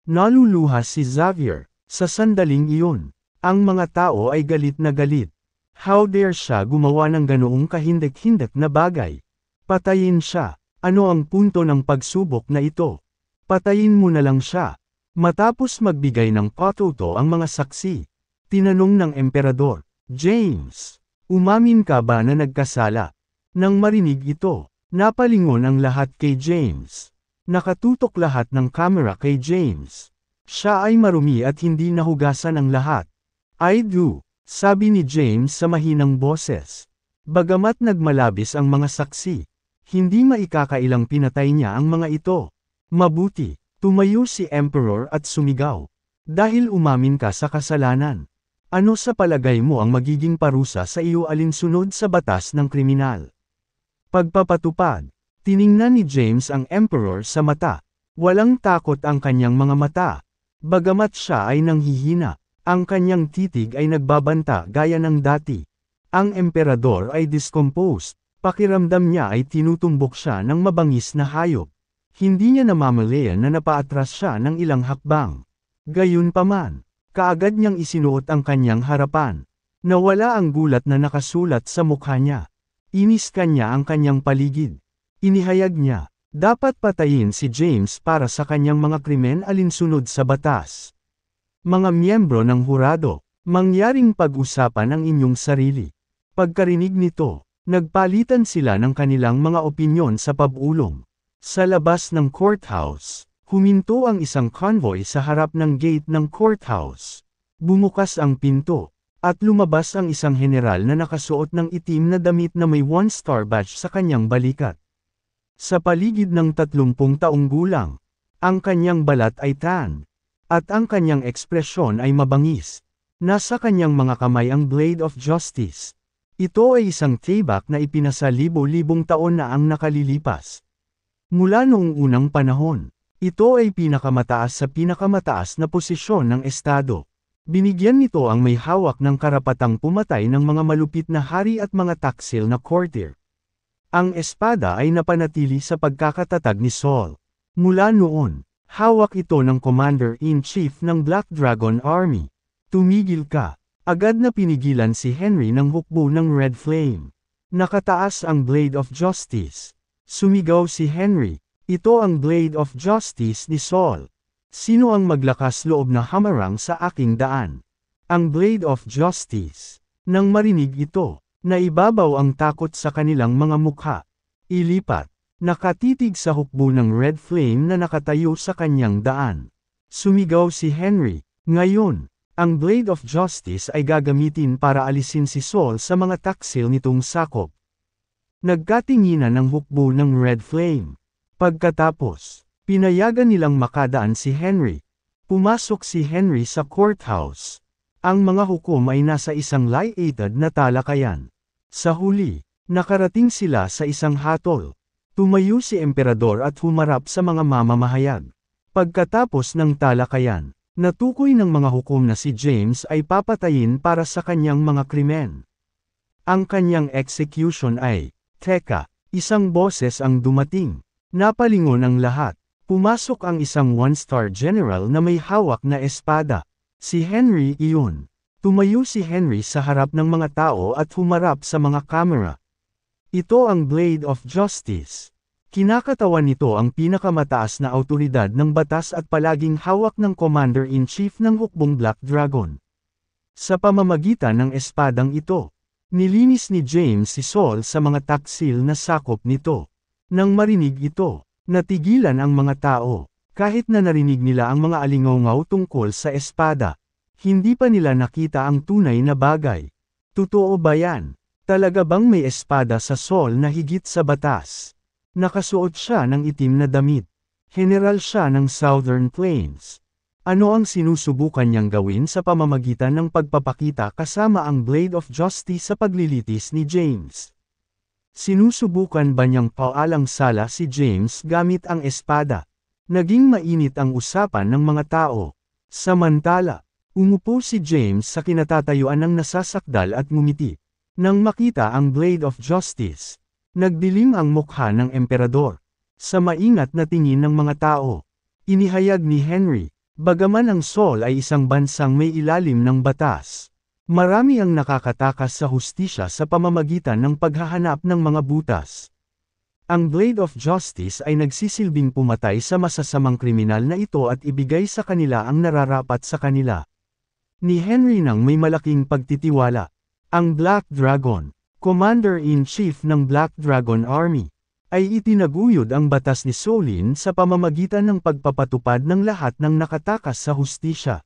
Naluluha si Xavier. Sa sandaling iyon, ang mga tao ay galit na galit. How dare siya gumawa ng ganoong kahindik-hindik na bagay? Patayin siya. Ano ang punto ng pagsubok na ito? Patayin mo na lang siya. Matapos magbigay ng patuto ang mga saksi, tinanong ng emperador, James, umamin ka ba na nagkasala? Nang marinig ito, napalingon ang lahat kay James. Nakatutok lahat ng kamera kay James. Siya ay marumi at hindi nahugasan ang lahat. I do, sabi ni James sa mahinang boses. Bagamat nagmalabis ang mga saksi, hindi maikakailang pinatay niya ang mga ito. Mabuti, tumayo si Emperor at sumigaw. Dahil umamin ka sa kasalanan. Ano sa palagay mo ang magiging parusa sa iyo alinsunod sa batas ng kriminal? Pagpapatupad, tiningnan ni James ang Emperor sa mata. Walang takot ang kanyang mga mata. Bagamat siya ay nanghihina, ang kanyang titig ay nagbabanta gaya ng dati. Ang emperador ay discomposed. Pakiramdam niya ay tinutumbok siya ng mabangis na hayop. Hindi niya namamalayan na napaatras siya ng ilang hakbang. Gayunpaman, kaagad niyang isinuot ang kanyang harapan. Nawala ang gulat na nakasulat sa mukha niya. Inis kanya ang kanyang paligid. Inihayag niya, dapat patayin si James para sa kanyang mga krimen alinsunod sa batas. Mga miyembro ng hurado, mangyaring pag-usapan ang inyong sarili. Pagkarinig nito, nagpalitan sila ng kanilang mga opinyon sa pag-ulong. Sa labas ng courthouse, huminto ang isang convoy sa harap ng gate ng courthouse. Bumukas ang pinto, at lumabas ang isang general na nakasuot ng itim na damit na may 1-star badge sa kanyang balikat. Sa paligid ng 30 taong gulang, ang kanyang balat ay tan, at ang kanyang ekspresyon ay mabangis. Nasa kanyang mga kamay ang Blade of Justice. Ito ay isang tibak na ipinasa libo-libong taon na ang nakalilipas. Mula noong unang panahon, ito ay pinakamataas sa pinakamataas na posisyon ng Estado. Binigyan nito ang may hawak ng karapatang pumatay ng mga malupit na hari at mga taksil na courtier. Ang espada ay napanatili sa pagkakatatag ni Saul. Mula noon, hawak ito ng Commander-in-Chief ng Black Dragon Army. Tumigil ka. Agad na pinigilan si Henry ng hukbo ng Red Flame. Nakataas ang Blade of Justice. Sumigaw si Henry, ito ang Blade of Justice ni Saul. Sino ang maglakas loob na hamarang sa aking daan? Ang Blade of Justice. Nang marinig ito, naibabaw ang takot sa kanilang mga mukha. Ilipat, nakatitig sa hukbo ng Red Flame na nakatayo sa kanyang daan. Sumigaw si Henry, ngayon, ang Blade of Justice ay gagamitin para alisin si Saul sa mga taksil nitong sakop. Nagkatinginan ng hukbo ng Red Flame. Pagkatapos, pinayagan nilang makadaan si Henry. Pumasok si Henry sa courthouse. Ang mga hukom ay nasa isang lighted na talakayan. Sa huli, nakarating sila sa isang hatol. Tumayo si emperador at humarap sa mga mamamahayag. Pagkatapos ng talakayan, natukoy ng mga hukom na si James ay papatayin para sa kanyang mga krimen. Ang kanyang execution ay, teka, isang boses ang dumating. Napalingon ang lahat. Pumasok ang isang 1-star general na may hawak na espada. Si Henry iyon. Tumayo si Henry sa harap ng mga tao at humarap sa mga kamera. Ito ang Blade of Justice. Kinakatawan nito ang pinakamataas na awtoridad ng batas at palaging hawak ng Commander-in-Chief ng hukbong Black Dragon. Sa pamamagitan ng espadang ito, nilinis ni James si Saul sa mga taksil na sakop nito. Nang marinig ito, natigilan ang mga tao. Kahit na narinig nila ang mga alingaw tungkol sa espada, hindi pa nila nakita ang tunay na bagay. Totoo ba yan? Talaga bang may espada sa Saul na higit sa batas? Nakasuot siya ng itim na damit. General siya ng Southern Plains. Ano ang sinusubukan niyang gawin sa pamamagitan ng pagpapakita kasama ang Blade of Justice sa paglilitis ni James? Sinusubukan ba niyang paalang-sala si James gamit ang espada? Naging mainit ang usapan ng mga tao. Samantala, umupo si James sa kinatatayuan ng nasasakdal at ngumiti. Nang makita ang Blade of Justice, nagdilim ang mukha ng emperador. Sa maingat na tingin ng mga tao, inihayag ni Henry, bagaman ang Saul ay isang bansang may ilalim ng batas, marami ang nakakatakas sa hustisya sa pamamagitan ng paghahanap ng mga butas. Ang Blade of Justice ay nagsisilbing pumatay sa masasamang kriminal na ito at ibigay sa kanila ang nararapat sa kanila. Ni Henry nang may malaking pagtitiwala. Ang Black Dragon, Commander-in-Chief ng Black Dragon Army, ay itinaguyod ang batas ni Solin sa pamamagitan ng pagpapatupad ng lahat ng nakatakas sa hustisya.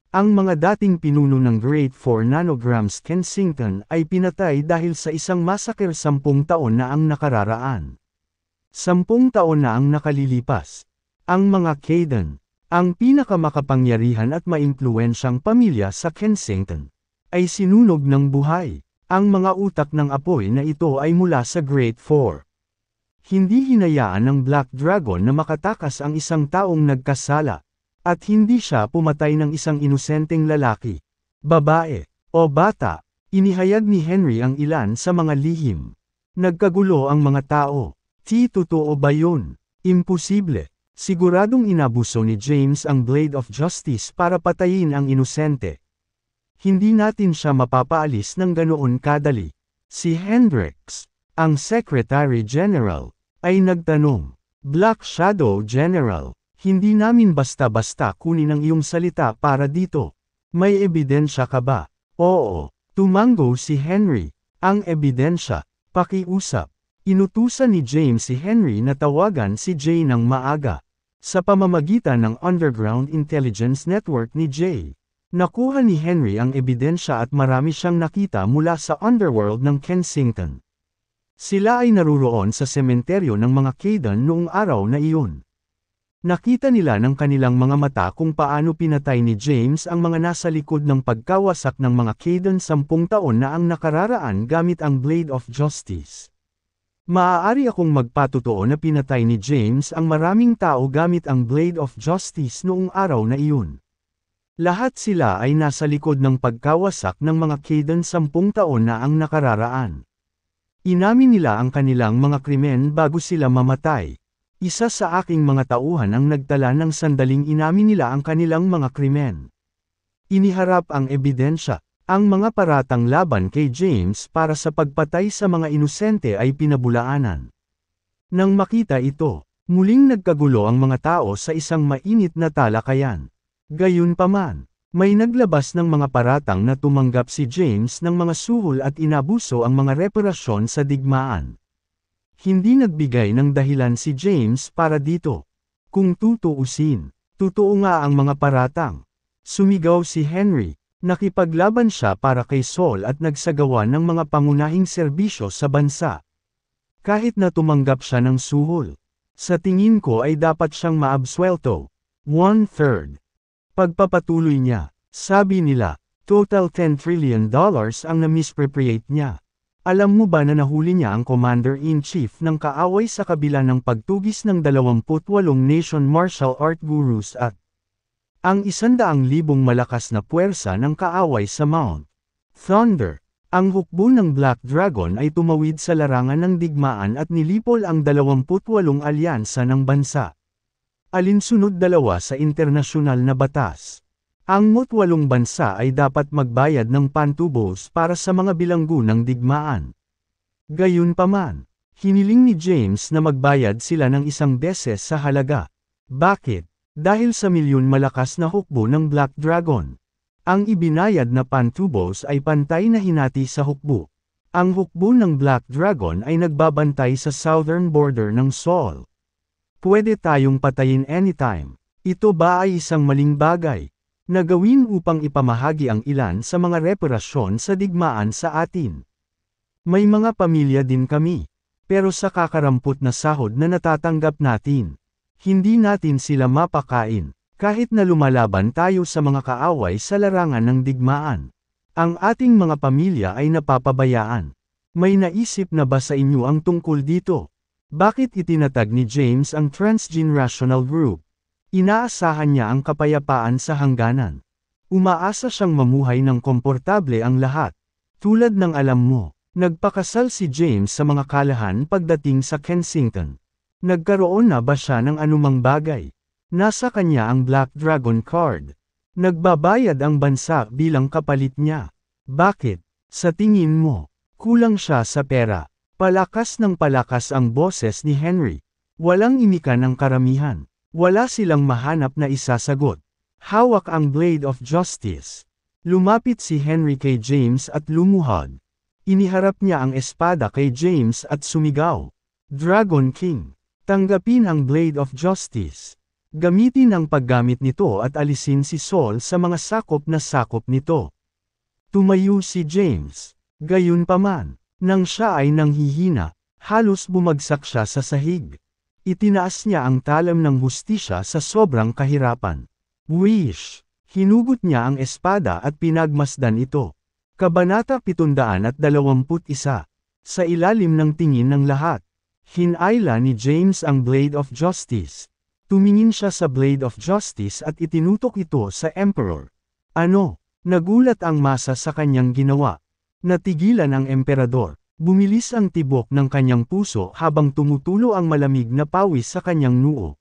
Ang mga dating pinuno ng Great 4 Nanograms Kensington ay pinatay dahil sa isang massacre 10 taon na ang nakararaan. 10 taon na ang nakalilipas. Ang mga Caden, ang pinakamakapangyarihan at maimpluwensyang pamilya sa Kensington, ay sinunog ng buhay. Ang mga utak ng apoy na ito ay mula sa Great 4. Hindi hinayaan ng Black Dragon na makatakas ang isang taong nagkasala, at hindi siya pumatay ng isang inosenteng lalaki, babae, o bata. Inihayag ni Henry ang ilan sa mga lihim. Nagkagulo ang mga tao. Totoo ba yun? Imposible. Siguradong inabuso ni James ang Blade of Justice para patayin ang inosente. Hindi natin siya mapapaalis ng ganoon kadali. Si Hendricks, ang Secretary General, ay nagtanong. Black Shadow General, hindi namin basta-basta kunin ang iyong salita para dito. May ebidensya ka ba? Oo. Tumango si Henry. Ang ebidensya. Pakiusap. Inutusan ni James si Henry na tawagan si Jay ng maaga. Sa pamamagitan ng Underground Intelligence Network ni Jay. Nakuha ni Henry ang ebidensya at marami siyang nakita mula sa underworld ng Kensington. Sila ay naruroon sa sementeryo ng mga Kayden noong araw na iyon. Nakita nila ng kanilang mga mata kung paano pinatay ni James ang mga nasa likod ng pagkawasak ng mga Kayden 10 taon na ang nakararaan gamit ang Blade of Justice. Maaari akong magpatotoo na pinatay ni James ang maraming tao gamit ang Blade of Justice noong araw na iyon. Lahat sila ay nasa likod ng pagkawasak ng mga Kayden 10 taon na ang nakararaan. Inamin nila ang kanilang mga krimen bago sila mamatay. Isa sa aking mga tauhan ang nagtala ng sandaling inamin nila ang kanilang mga krimen. Iniharap ang ebidensya. Ang mga paratang laban kay James para sa pagpatay sa mga inosente ay pinabulaanan. Nang makita ito, muling nagkagulo ang mga tao sa isang mainit na talakayan. Gayunpaman, may naglabas ng mga paratang na tumanggap si James ng mga suhol at inabuso ang mga reparasyon sa digmaan. Hindi nagbigay ng dahilan si James para dito. Kung tutuusin, totoo nga ang mga paratang. Sumigaw si Henry, nakipaglaban siya para kay Saul at nagsagawa ng mga pangunahing serbisyo sa bansa. Kahit na tumanggap siya ng suhol, sa tingin ko ay dapat siyang maabsuelto. 1/3. Pagpapatuloy niya, sabi nila, total $10 trillion ang na-misappropriate niya. Alam mo ba na nahuli niya ang Commander-in-Chief ng kaaway sa kabila ng pagtugis ng 28 nation martial art gurus at ang 100,000 malakas na puwersa ng kaaway sa Mount Thunder. Ang hukbo ng Black Dragon ay tumawid sa larangan ng digmaan at nilipol ang 28 alyansa ng bansa. Alinsunod dalawa sa internasyonal na batas. Ang 8 bansa ay dapat magbayad ng pantubos para sa mga bilanggo ng digmaan. Gayunpaman, hiniling ni James na magbayad sila ng 1 beses sa halaga. Bakit? Dahil sa milyon malakas na hukbo ng Black Dragon. Ang ibinayad na pantubos ay pantay na hinati sa hukbo. Ang hukbo ng Black Dragon ay nagbabantay sa southern border ng Saul. Pwede tayong patayin anytime. Ito ba ay isang maling bagay na gawin upang ipamahagi ang ilan sa mga reparasyon sa digmaan sa atin? May mga pamilya din kami, pero sa kakarampot na sahod na natatanggap natin, hindi natin sila mapakain, kahit na lumalaban tayo sa mga kaaway sa larangan ng digmaan. Ang ating mga pamilya ay napapabayaan. May naisip na ba sa inyo ang tungkol dito? Bakit itinatag ni James ang transgenerational group? Inaasahan niya ang kapayapaan sa hangganan. Umaasa siyang mamuhay ng komportable ang lahat. Tulad ng alam mo, nagpakasal si James sa mga kalahan pagdating sa Kensington. Nagkaroon na ba siya ng anumang bagay? Nasa kanya ang Black Dragon card. Nagbabayad ang bansa bilang kapalit niya. Bakit? Sa tingin mo, kulang siya sa pera. Palakas ng palakas ang boses ni Henry. Walang imikan ang karamihan. Wala silang mahanap na isasagot. Hawak ang Blade of Justice. Lumapit si Henry kay James at lumuhod. Iniharap niya ang espada kay James at sumigaw. Dragon King. Tanggapin ang Blade of Justice. Gamitin ang paggamit nito at alisin si Saul sa mga sakop nito. Tumayo si James. Gayunpaman, nang siya ay nanghihina, halos bumagsak siya sa sahig. Itinaas niya ang talam ng hustisya sa sobrang kahirapan. Wish! Hinugot niya ang espada at pinagmasdan ito. Kabanata 721. Sa ilalim ng tingin ng lahat. Hinayla ni James ang Blade of Justice. Tumingin siya sa Blade of Justice at itinutok ito sa Emperor. Ano? Nagulat ang masa sa kanyang ginawa. Natigilan ang emperador. Bumilis ang tibok ng kanyang puso habang tumutulo ang malamig na pawis sa kanyang noo.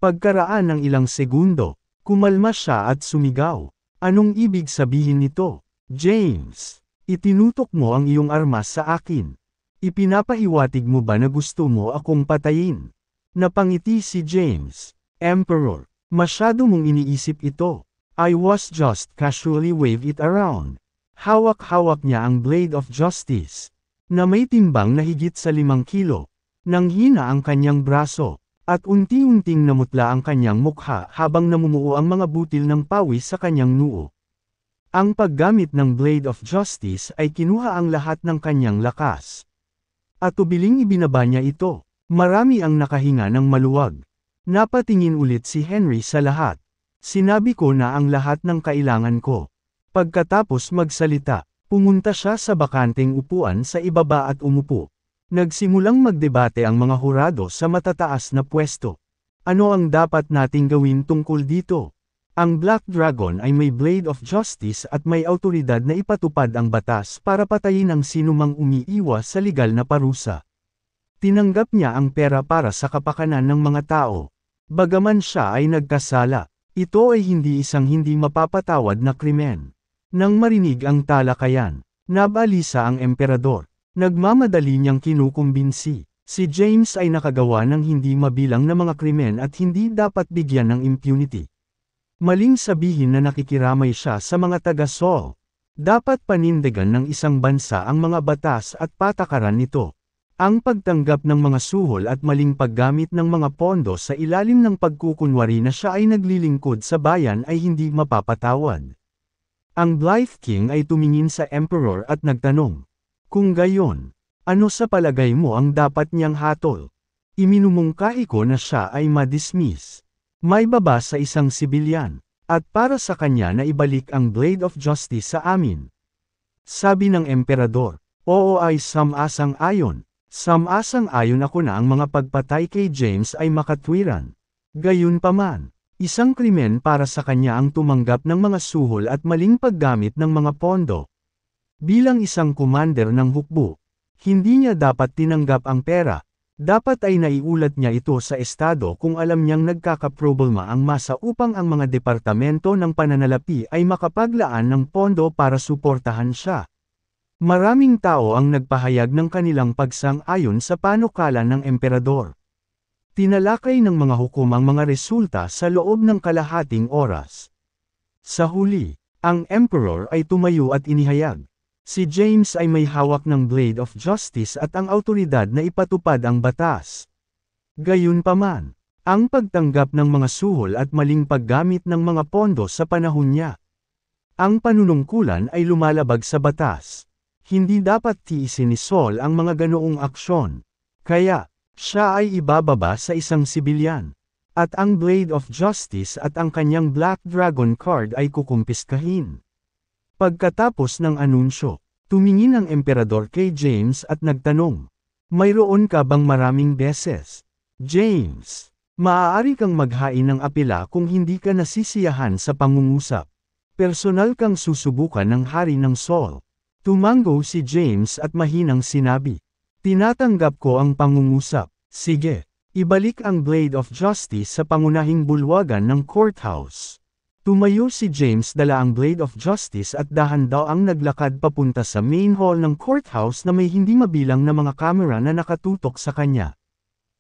Pagkaraan ng ilang segundo, kumalma siya at sumigaw. Anong ibig sabihin nito? James, itinutok mo ang iyong armas sa akin. Ipinapahiwatig mo ba na gusto mo akong patayin? Napangiti si James. Emperor, masyado mong iniisip ito. I was just casually wave it around. Hawak-hawak niya ang Blade of Justice, na may timbang na higit sa 5 kilo. Nanghina ang kanyang braso, at unti-unting namutla ang kanyang mukha habang namumuo ang mga butil ng pawis sa kanyang noo. Ang paggamit ng Blade of Justice ay kinuha ang lahat ng kanyang lakas. At ubiling ibinaba niya ito. Marami ang nakahinga ng maluwag. Napatingin ulit si Henry sa lahat. Sinabi ko na ang lahat ng kailangan ko. Pagkatapos magsalita, pumunta siya sa bakanteng upuan sa ibaba at umupo. Nagsimulang magdebate ang mga hurado sa matataas na pwesto. Ano ang dapat nating gawin tungkol dito? Ang Black Dragon ay may Blade of Justice at may awtoridad na ipatupad ang batas para patayin ang sinumang umiiwas sa legal na parusa. Tinanggap niya ang pera para sa kapakanan ng mga tao. Bagaman siya ay nagkasala, ito ay hindi isang hindi mapapatawad na krimen. Nang marinig ang talakayan, nabalisa ang emperador. Nagmamadali niyang kinukumbinsi. Si James ay nakagawa ng hindi mabilang na mga krimen at hindi dapat bigyan ng impunity. Maling sabihin na nakikiramay siya sa mga taga-Saul. Dapat panindigan ng isang bansa ang mga batas at patakaran nito. Ang pagtanggap ng mga suhol at maling paggamit ng mga pondo sa ilalim ng pagkukunwari na siya ay naglilingkod sa bayan ay hindi mapapatawad. Ang Blythe King ay tumingin sa Emperor at nagtanong, kung gayon, ano sa palagay mo ang dapat niyang hatol? Iminumungkahi ko na siya ay ma-dismiss. May baba sa isang sibilyan, at para sa kanya na ibalik ang Blade of Justice sa amin. Sabi ng emperador, oo ay samasang-ayon. Samasang-ayon ako na ang mga pagpatay kay James ay makatwiran. Gayunpaman, isang krimen para sa kanya ang tumanggap ng mga suhol at maling paggamit ng mga pondo. Bilang isang commander ng hukbo, hindi niya dapat tinanggap ang pera. Dapat ay naiulat niya ito sa estado kung alam niyang nagkakaproblema ang masa upang ang mga departamento ng pananalapi ay makapaglaan ng pondo para suportahan siya. Maraming tao ang nagpahayag ng kanilang pagsang-ayon sa panukala ng emperador. Tinalakay ng mga hukom ang mga resulta sa loob ng kalahating oras. Sa huli, ang emperor ay tumayo at inihayag. Si James ay may hawak ng Blade of Justice at ang awtoridad na ipatupad ang batas. Gayunpaman, ang pagtanggap ng mga suhol at maling paggamit ng mga pondo sa panahon niya. Ang panunungkulan ay lumalabag sa batas. Hindi dapat tiisin ni Saul ang mga ganoong aksyon. Kaya, siya ay ibababa sa isang sibilyan. At ang Blade of Justice at ang kanyang Black Dragon card ay kukumpiskahin. Pagkatapos ng anunsyo, tumingin ang emperador kay James at nagtanong, mayroon ka bang maraming beses? James, maaari kang maghain ng apela kung hindi ka nasisiyahan sa pangungusap. Personal kang susubukan ng hari ng Saul. Tumango si James at mahinang sinabi, tinatanggap ko ang pangungusap. Sige, ibalik ang Blade of Justice sa pangunahing bulwagan ng courthouse. Tumayo si James dala ang Blade of Justice at dahan-daang naglakad papunta sa main hall ng courthouse na may hindi mabilang na mga kamera na nakatutok sa kanya.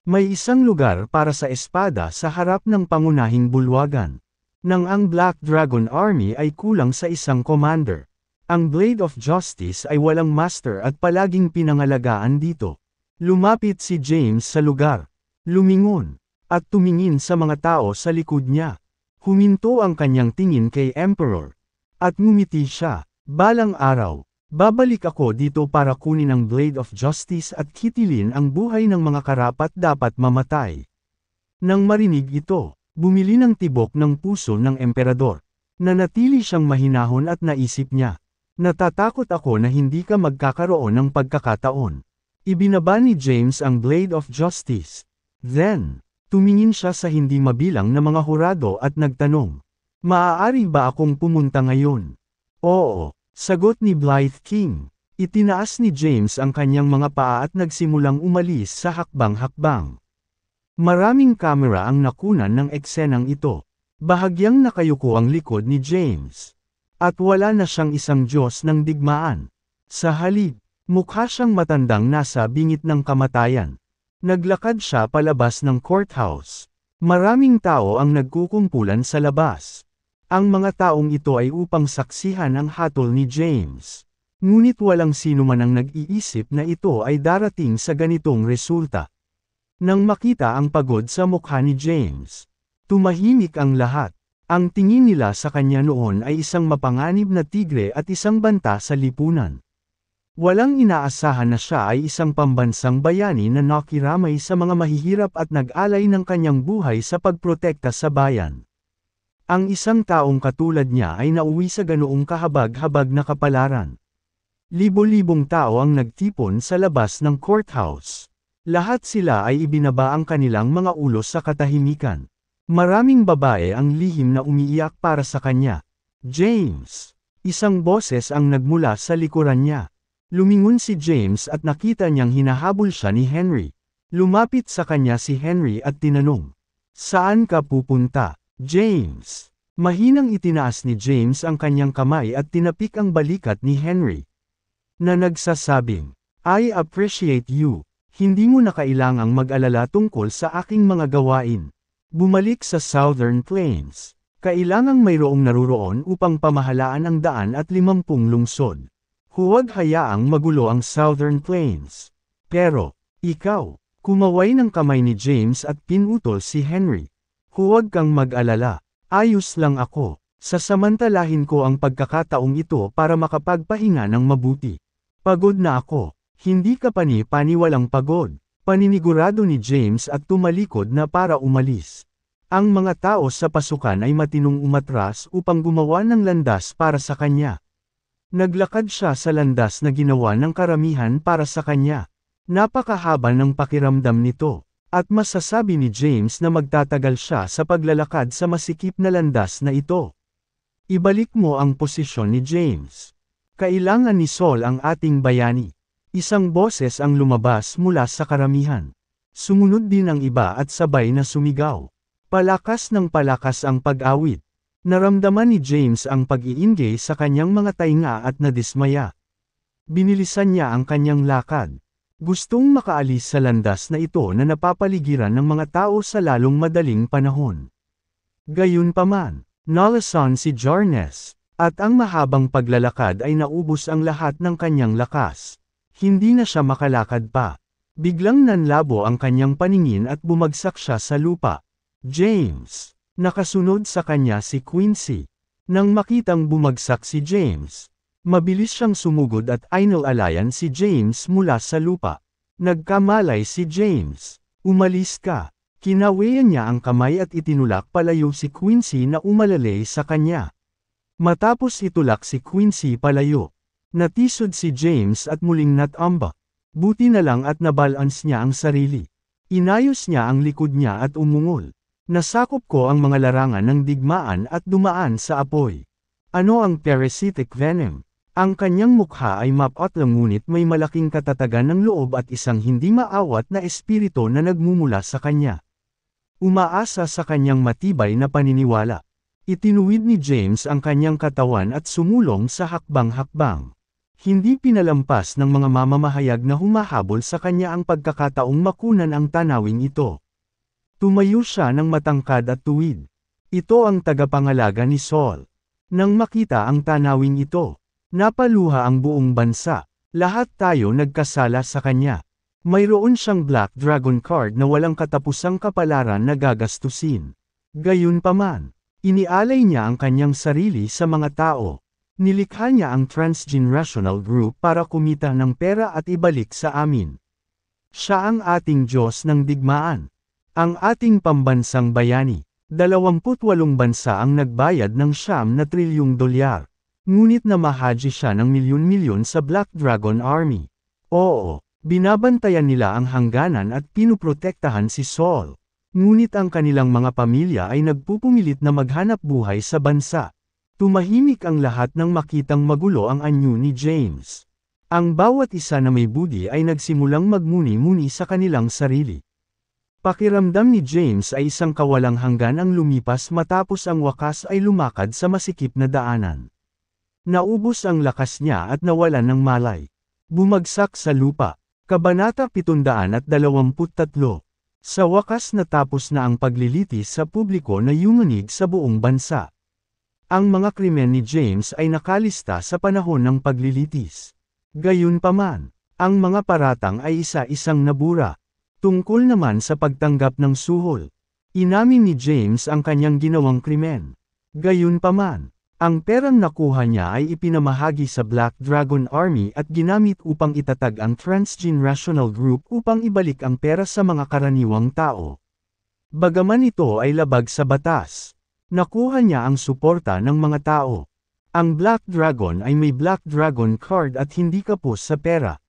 May isang lugar para sa espada sa harap ng pangunahing bulwagan. Nang ang Black Dragon Army ay kulang sa isang commander. Ang Blade of Justice ay walang master at palaging pinangalagaan dito. Lumapit si James sa lugar. Lumingon. At tumingin sa mga tao sa likod niya. Huminto ang kanyang tingin kay Emperor. At ngumiti siya. Balang araw, babalik ako dito para kunin ang Blade of Justice at kitilin ang buhay ng mga karapat-dapat mamatay. Nang marinig ito, bumili ng tibok ng puso ng emperador. Nanatili siyang mahinahon at naisip niya. Natatakot ako na hindi ka magkakaroon ng pagkakataon. Ibinaba ni James ang Blade of Justice. Then, tumingin siya sa hindi mabilang na mga hurado at nagtanong, "Maaari ba akong pumunta ngayon?" "Oo," sagot ni Blythe King. Itinaas ni James ang kanyang mga paa at nagsimulang umalis sa hakbang-hakbang. Maraming kamera ang nakunan ng eksenang ito. Bahagyang nakayuko ang likod ni James. At wala na siyang isang Diyos ng digmaan. Sa halip, mukha siyang matandang nasa bingit ng kamatayan. Naglakad siya palabas ng courthouse. Maraming tao ang nagkukumpulan sa labas. Ang mga taong ito ay upang saksihan ang hatol ni James. Ngunit walang sino man ang nag-iisip na ito ay darating sa ganitong resulta. Nang makita ang pagod sa mukha ni James, tumahimik ang lahat. Ang tingin nila sa kanya noon ay isang mapanganib na tigre at isang banta sa lipunan. Walang inaasahan na siya ay isang pambansang bayani na nakiramay sa mga mahihirap at nag-alay ng kanyang buhay sa pagprotekta sa bayan. Ang isang taong katulad niya ay nauwi sa ganoong kahabag-habag na kapalaran. Libo-libong tao ang nagtipon sa labas ng courthouse. Lahat sila ay ibinaba ang kanilang mga ulo sa katahimikan. Maraming babae ang lihim na umiiyak para sa kanya. "James!" Isang boses ang nagmula sa likuran niya. Lumingon si James at nakita niyang hinahabol siya ni Henry. Lumapit sa kanya si Henry at tinanong, "Saan ka pupunta, James?" Mahinang itinaas ni James ang kanyang kamay at tinapik ang balikat ni Henry. Na nagsasabing, "I appreciate you. Hindi mo na kailangang mag-alala tungkol sa aking mga gawain. Bumalik sa Southern Plains. Kailangang mayroong naruroon upang pamahalaan ang 150 lungsod. Huwag hayaang magulo ang Southern Plains. Pero, ikaw," kumaway ng kamay ni James at pinutol si Henry. "Huwag kang mag-alala. Ayos lang ako. Sasamantalahin ko ang pagkakataong ito para makapagpahinga ng mabuti. Pagod na ako." "Hindi ka pani-paniwalang pagod," paninigurado ni James at tumalikod na para umalis. Ang mga tao sa pasukan ay matinong umatras upang gumawa ng landas para sa kanya. Naglakad siya sa landas na ginawa ng karamihan para sa kanya. Napakahaba ng pakiramdam nito, at masasabi ni James na magtatagal siya sa paglalakad sa masikip na landas na ito. Ibalik mo ang posisyon ni James. Kailangan ni Saul ang ating bayani. Isang boses ang lumabas mula sa karamihan. Sumunod din ang iba at sabay na sumigaw. Palakas ng palakas ang pag-awit. Naramdaman ni James ang pag-iingay sa kanyang mga tainga at nadismaya. Binilisan niya ang kanyang lakad. Gustong makaalis sa landas na ito na napapaligiran ng mga tao sa lalong madaling panahon. Gayunpaman, nalasan si Jarnes, at ang mahabang paglalakad ay naubos ang lahat ng kanyang lakas. Hindi na siya makalakad pa. Biglang nanlabo ang kanyang paningin at bumagsak siya sa lupa. "James!" Nakasunod sa kanya si Quincy. Nang makitang bumagsak si James, mabilis siyang sumugod at inalalayan si James mula sa lupa. Nagkamalay si James. "Umalis ka." Kinawayan niya ang kamay at itinulak palayo si Quincy na umalalay sa kanya. Matapos itulak si Quincy palayo, natisod si James at muling natamba. Buti na lang at nabalance niya ang sarili. Inayos niya ang likod niya at umungol. "Nasakop ko ang mga larangan ng digmaan at dumaan sa apoy." Ano ang parasitic venom? Ang kanyang mukha ay mapot lang ngunit may malaking katatagan ng loob at isang hindi maawat na espiritu na nagmumula sa kanya. Umaasa sa kanyang matibay na paniniwala. Itinuwid ni James ang kanyang katawan at sumulong sa hakbang-hakbang. Hindi pinalampas ng mga mamamahayag na humahabol sa kanya ang pagkakataong makunan ang tanawing ito. Tumayo siya ng matangkad at tuwid. Ito ang tagapangalaga ni Saul. Nang makita ang tanawing ito, napaluha ang buong bansa. Lahat tayo nagkasala sa kanya. Mayroon siyang Black Dragon card na walang katapusang kapalaran na gagastusin. Gayunpaman, inialay niya ang kanyang sarili sa mga tao. Nilikha niya ang transgenerational group para kumita ng pera at ibalik sa amin. Siya ang ating Diyos ng digmaan. Ang ating pambansang bayani. 28 bansa ang nagbayad ng $9 trilyong. Ngunit namahaji siya ng milyon-milyon sa Black Dragon Army. Oo, Binabantayan nila ang hangganan at pinuprotektahan si Saul. Ngunit ang kanilang mga pamilya ay nagpupumilit na maghanap buhay sa bansa. Tumahimik ang lahat nang makitang magulo ang anyo ni James. Ang bawat isa na may budi ay nagsimulang magmuni-muni sa kanilang sarili. Pakiramdam ni James ay isang kawalang hanggan ang lumipas matapos ang wakas ay lumakad sa masikip na daanan. Naubos ang lakas niya at nawalan ng malay. Bumagsak sa lupa. Kabanata 723. Sa wakas natapos na ang paglilitis sa publiko na yumanig sa buong bansa. Ang mga krimen ni James ay nakalista sa panahon ng paglilitis. Gayunpaman, ang mga paratang ay isa-isang nabura. Tungkol naman sa pagtanggap ng suhol. Inamin ni James ang kanyang ginawang krimen. Gayunpaman, ang perang nakuha niya ay ipinamahagi sa Black Dragon Army at ginamit upang itatag ang Transgenerational Group upang ibalik ang pera sa mga karaniwang tao. Bagaman ito ay labag sa batas, nakuha niya ang suporta ng mga tao. Ang Black Dragon ay may Black Dragon card at hindi kapos sa pera.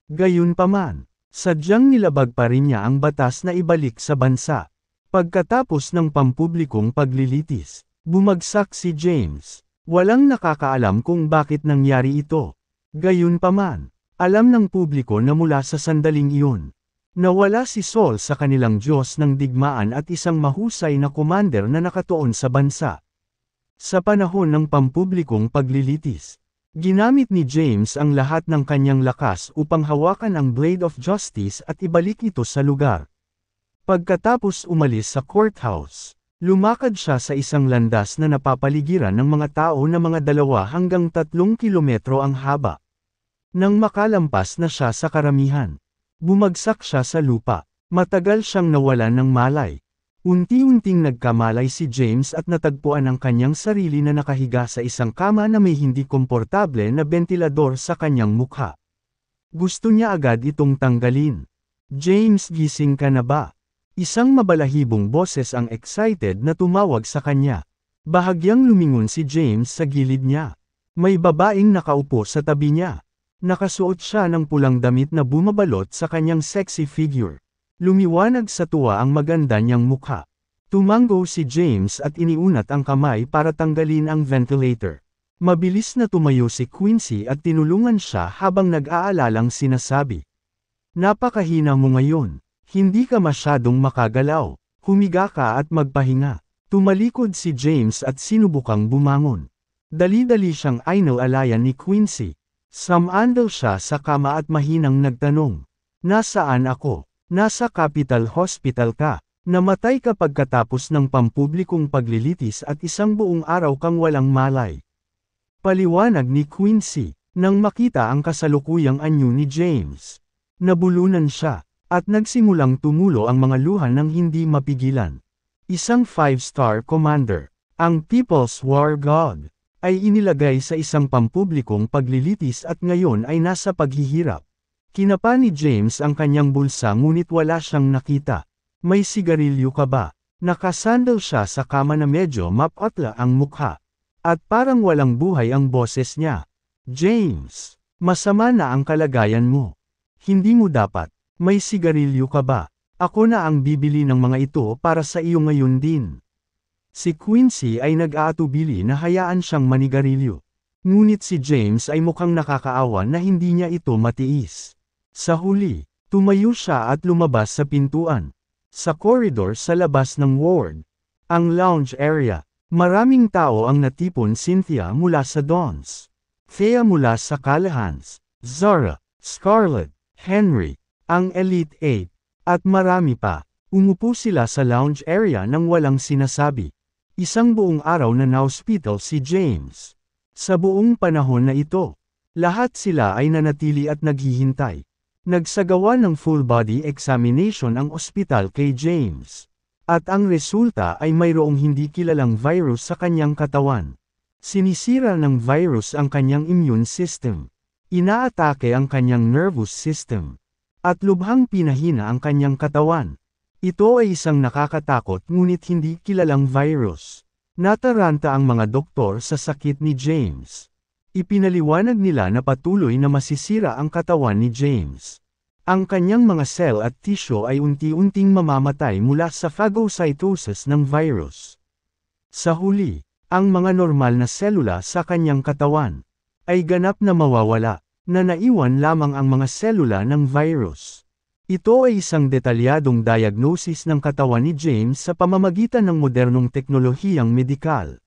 Gayunpaman, sadyang nilabag pa rin niya ang batas na ibalik sa bansa. Pagkatapos ng pampublikong paglilitis, bumagsak si James. Walang nakakaalam kung bakit nangyari ito. Gayunpaman, alam ng publiko na mula sa sandaling iyon, nawala si Saul sa kanilang Diyos ng digmaan at isang mahusay na commander na nakatuon sa bansa. Sa panahon ng pampublikong paglilitis, ginamit ni James ang lahat ng kanyang lakas upang hawakan ang Blade of Justice at ibalik ito sa lugar. Pagkatapos umalis sa courthouse, lumakad siya sa isang landas na napapaligiran ng mga tao na mga 2 hanggang 3 kilometro ang haba. Nang makalampas na siya sa karamihan, bumagsak siya sa lupa. Matagal siyang nawalan ng malay. Unti-unting nagkamalay si James at natagpuan ang kanyang sarili na nakahiga sa isang kama na may hindi komportable na bentilador sa kanyang mukha. Gusto niya agad itong tanggalin. James, gising ka na ba? Isang mabalahibong boses ang excited na tumawag sa kanya. Bahagyang lumingon si James sa gilid niya. May babaeng nakaupo sa tabi niya. Nakasuot siya ng pulang damit na bumabalot sa kanyang sexy figure. Lumiwanag sa tuwa ang maganda niyang mukha. Tumango si James at iniunat ang kamay para tanggalin ang ventilator. Mabilis na tumayo si Quincy at tinulungan siya habang nag-aalalang sinasabi. Napakahina mo ngayon. Hindi ka masyadong makagalaw. Humiga ka at magpahinga. Tumalikod si James at sinubukang bumangon. Dali-dali siyang inalayan ni Quincy. Sumandal siya sa kama at mahinang nagtanong. Nasaan ako? Nasa Capital Hospital ka. Namatay ka pagkatapos ng pampublikong paglilitis at isang buong araw kang walang malay. Paliwanag ni Quincy, nang makita ang kasalukuyang anyo ni James. Nabulunan siya. At nagsimulang tumulo ang mga luha ng hindi mapigilan. Isang 5-star commander, ang People's War God, ay inilagay sa isang pampublikong paglilitis at ngayon ay nasa paghihirap. Kinapa ni James ang kanyang bulsa ngunit wala siyang nakita. May sigarilyo ka ba? Nakasandal siya sa kama na medyo mapatla ang mukha. At parang walang buhay ang boses niya. James, masama na ang kalagayan mo. Hindi mo dapat. May sigarilyo ka ba? Ako na ang bibili ng mga ito para sa iyo ngayon din. Si Quincy ay nag-aatubili na hayaan siyang manigarilyo. Ngunit si James ay mukhang nakakaawa na hindi niya ito matiis. Sa huli, tumayo siya at lumabas sa pintuan. Sa koridor sa labas ng ward, ang lounge area, maraming tao ang natipon. Cynthia mula sa Dons, Thea mula sa Calahans, Zara, Scarlett, Henry, ang Elite 8, at marami pa. Umupo sila sa lounge area nang walang sinasabi. Isang buong araw na na-hospital si James. Sa buong panahon na ito, lahat sila ay nanatili at naghihintay. Nagsagawa ng full body examination ang ospital kay James. At ang resulta ay mayroong hindi kilalang virus sa kanyang katawan. Sinisira ng virus ang kanyang immune system. Inaatake ang kanyang nervous system. At lubhang pinahina ang kanyang katawan. Ito ay isang nakakatakot ngunit hindi kilalang virus. Nataranta ang mga doktor sa sakit ni James. Ipinaliwanag nila na patuloy na masisira ang katawan ni James. Ang kanyang mga cell at tissue ay unti-unting mamamatay mula sa phagocytosis ng virus. Sa huli, ang mga normal na selula sa kanyang katawan ay ganap na mawawala, na naiwan lamang ang mga selula ng virus. Ito ay isang detalyadong diagnosis ng katawan ni James sa pamamagitan ng modernong teknolohiyang medikal.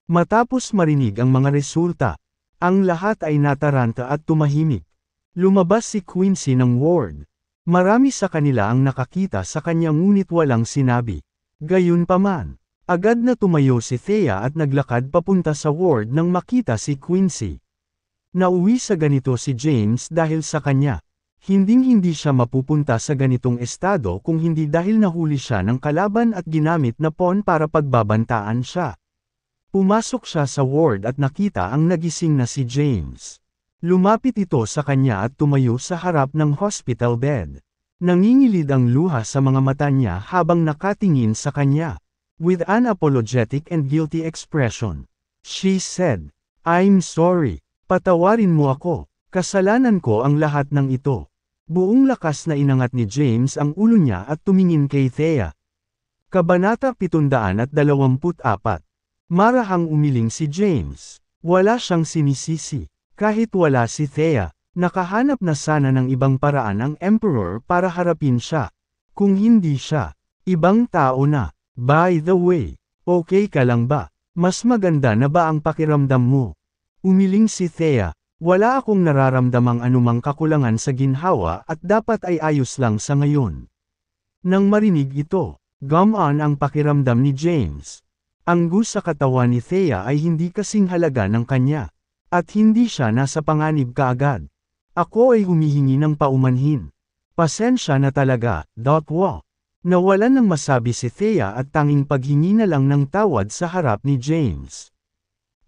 Matapos marinig ang mga resulta, ang lahat ay nataranta at tumahimik. Lumabas si Quincy ng ward. Marami sa kanila ang nakakita sa kanya ngunit walang sinabi. Gayunpaman, agad na tumayo si Thea at naglakad papunta sa ward nang makita si Quincy. Nauwi sa ganito si James dahil sa kanya. Hinding-hindi siya mapupunta sa ganitong estado kung hindi dahil nahuli siya ng kalaban at ginamit na pawn para pagbabantaan siya. Pumasok siya sa ward at nakita ang nagising na si James. Lumapit ito sa kanya at tumayo sa harap ng hospital bed. Nangingilid ang luha sa mga mata niya habang nakatingin sa kanya. With an apologetic and guilty expression, she said, "I'm sorry. Patawarin mo ako. Kasalanan ko ang lahat ng ito." Buong lakas na inangat ni James ang ulo niya at tumingin kay Thea. Kabanata 724. Marahang umiling si James. Wala siyang sinisisi. Kahit wala si Thea, nakahanap na sana ng ibang paraan ang Emperor para harapin siya. Kung hindi siya, ibang tao na. By the way, okay ka lang ba? Mas maganda na ba ang pakiramdam mo? Umiling si Thea. Wala akong nararamdamang anumang kakulangan sa ginhawa at dapat ay ayos lang sa ngayon. Nang marinig ito, gumaan ang pakiramdam ni James. Ang gus sa katawan ni Thea ay hindi kasing halaga ng kanya. At hindi siya nasa panganib kaagad. Ako ay humihingi ng paumanhin. Pasensya na talaga, Dotwa. Nawalan ng masabi si Thea at tanging paghingi na lang ng tawad sa harap ni James.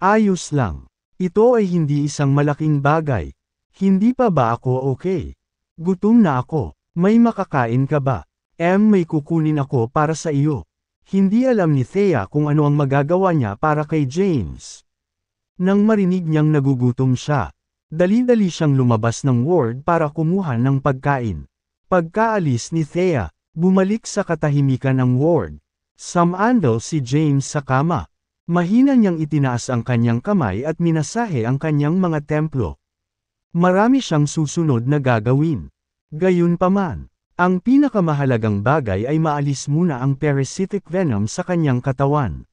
Ayos lang. Ito ay hindi isang malaking bagay. Hindi pa ba ako okay? Gutom na ako. May makakain ka ba? May kukunin ako para sa iyo. Hindi alam ni Thea kung ano ang magagawa niya para kay James. Nang marinig niyang nagugutom siya, dali-dali siyang lumabas ng ward para kumuha ng pagkain. Pagkaalis ni Thea, bumalik sa katahimikan ng ward. Sumandal si James sa kama. Mahina niyang itinaas ang kanyang kamay at minasahe ang kanyang mga templo. Marami siyang susunod na gagawin. Gayunpaman, ang pinakamahalagang bagay ay maalis muna ang parasitic venom sa kanyang katawan.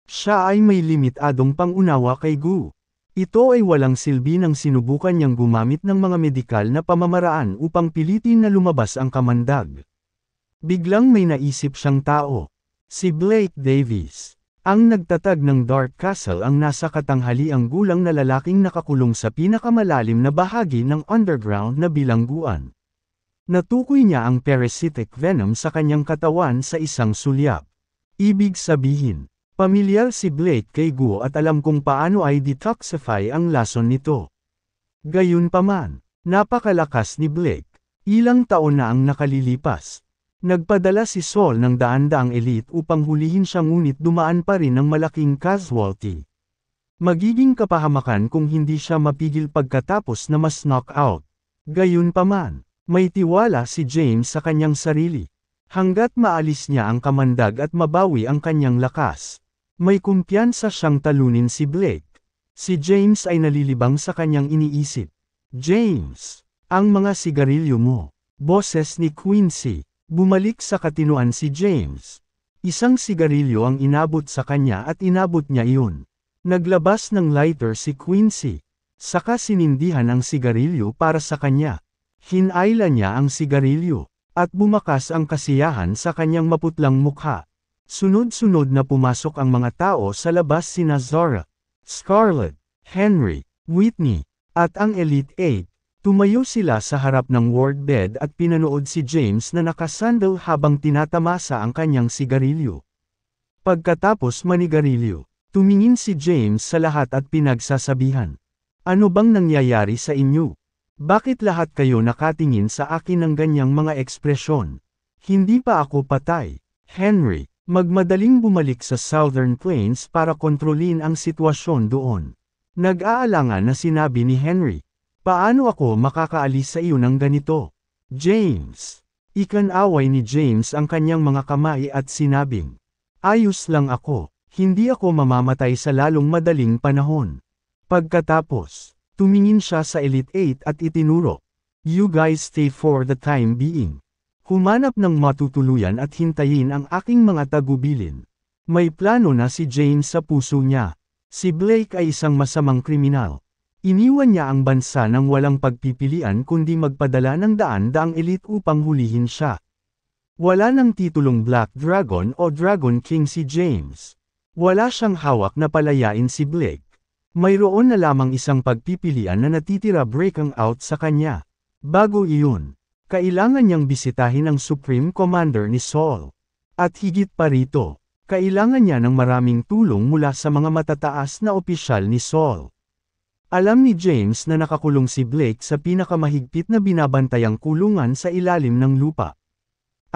Siya ay may limitadong pangunawa kay Gu. Ito ay walang silbi nang sinubukan niyang gumamit ng mga medikal na pamamaraan upang pilitin na lumabas ang kamandag. Biglang may naisip siyang tao. Si Blake Davis. Ang nagtatag ng Dark Castle ang nasa katanghaliang gulang na lalaking nakakulong sa pinakamalalim na bahagi ng underground na bilangguan. Natukoy niya ang parasitic venom sa kanyang katawan sa isang sulyap. Ibig sabihin, pamilyar si Blake kay Gu at alam kung paano ay detoxify ang lason nito. Gayunpaman, napakalakas ni Blake. Ilang taon na ang nakalilipas. Nagpadala si Saul ng daan-daang elite upang hulihin siya ngunit dumaan pa rin ng malaking casualty. Magiging kapahamakan kung hindi siya mapigil pagkatapos na mas knockout. Gayunpaman, may tiwala si James sa kanyang sarili. Hanggat maalis niya ang kamandag at mabawi ang kanyang lakas, may kumpiyansa siyang talunin si Blake. Si James ay nalilibang sa kanyang iniisip. James, ang mga sigarilyo mo. Boses ni Quincy. Bumalik sa katinuan si James. Isang sigarilyo ang inabot sa kanya at inabot niya iyon. Naglabas ng lighter si Quincy. Saka sinindihan ang sigarilyo para sa kanya. Hinayla niya ang sigarilyo, at bumakas ang kasiyahan sa kanyang maputlang mukha. Sunod-sunod na pumasok ang mga tao sa labas sina Zara, Scarlett, Henry, Whitney, at ang Elite 8. Tumayo sila sa harap ng ward bed at pinanood si James na nakasandal habang tinatamasa ang kanyang sigarilyo. Pagkatapos manigarilyo, tumingin si James sa lahat at pinagsasabihan. Ano bang nangyayari sa inyo? Bakit lahat kayo nakatingin sa akin ng ganyang mga ekspresyon? Hindi pa ako patay. Henry, magmadaling bumalik sa Southern Plains para kontrolin ang sitwasyon doon. Nag-aalangan na sinabi ni Henry. Paano ako makakaalis sa iyo ng ganito? James. Ikinaway ni James ang kanyang mga kamay at sinabing, ayos lang ako, hindi ako mamamatay sa lalong madaling panahon. Pagkatapos, tumingin siya sa Elite 8 at itinuro, you guys stay for the time being. Humanap ng matutuluyan at hintayin ang aking mga tagubilin. May plano na si James sa puso niya. Si Blake ay isang masamang kriminal. Iniwan niya ang bansa nang walang pagpipilian kundi magpadala ng daan-daang elite upang hulihin siya. Wala nang titulong Black Dragon o Dragon King si James. Wala siyang hawak na palayain si Blake. Mayroon na lamang isang pagpipilian na natitira breaking out sa kanya. Bago iyon, kailangan niyang bisitahin ang Supreme Commander ni Saul. At higit pa rito, kailangan niya ng maraming tulong mula sa mga matataas na opisyal ni Saul. Alam ni James na nakakulong si Blake sa pinakamahigpit na binabantayang kulungan sa ilalim ng lupa.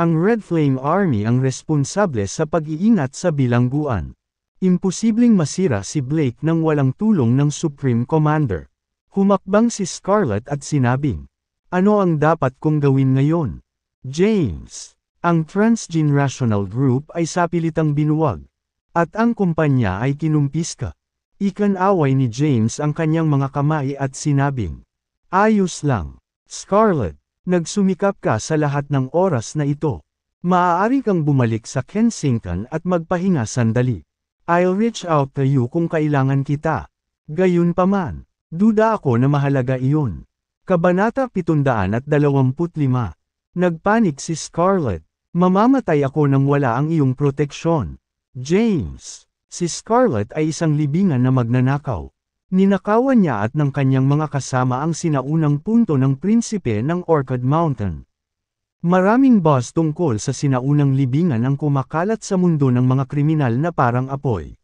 Ang Red Flame Army ang responsable sa pag-iingat sa bilangguan. Imposibleng masira si Blake nang walang tulong ng Supreme Commander. Humakbang si Scarlet at sinabing, ano ang dapat kong gawin ngayon? James, ang Transgenerational Group ay sapilitang binuwag. At ang kumpanya ay kinumpiska. Ikinaway ni James ang kanyang mga kamay at sinabing, ayos lang, Scarlet, nagsumikap ka sa lahat ng oras na ito. Maaari kang bumalik sa Kensington at magpahinga sandali. I'll reach out to you kung kailangan kita. Gayunpaman, duda ako na mahalaga iyon. Kabanata 725. Nagpanik si Scarlet, mamamatay ako nang wala ang iyong proteksyon. James. Si Scarlet ay isang libingan na magnanakaw. Ninakawan niya at ng kanyang mga kasama ang sinaunang punto ng prinsipe ng Orchid Mountain. Maraming buzz tungkol sa sinaunang libingan ang kumakalat sa mundo ng mga kriminal na parang apoy.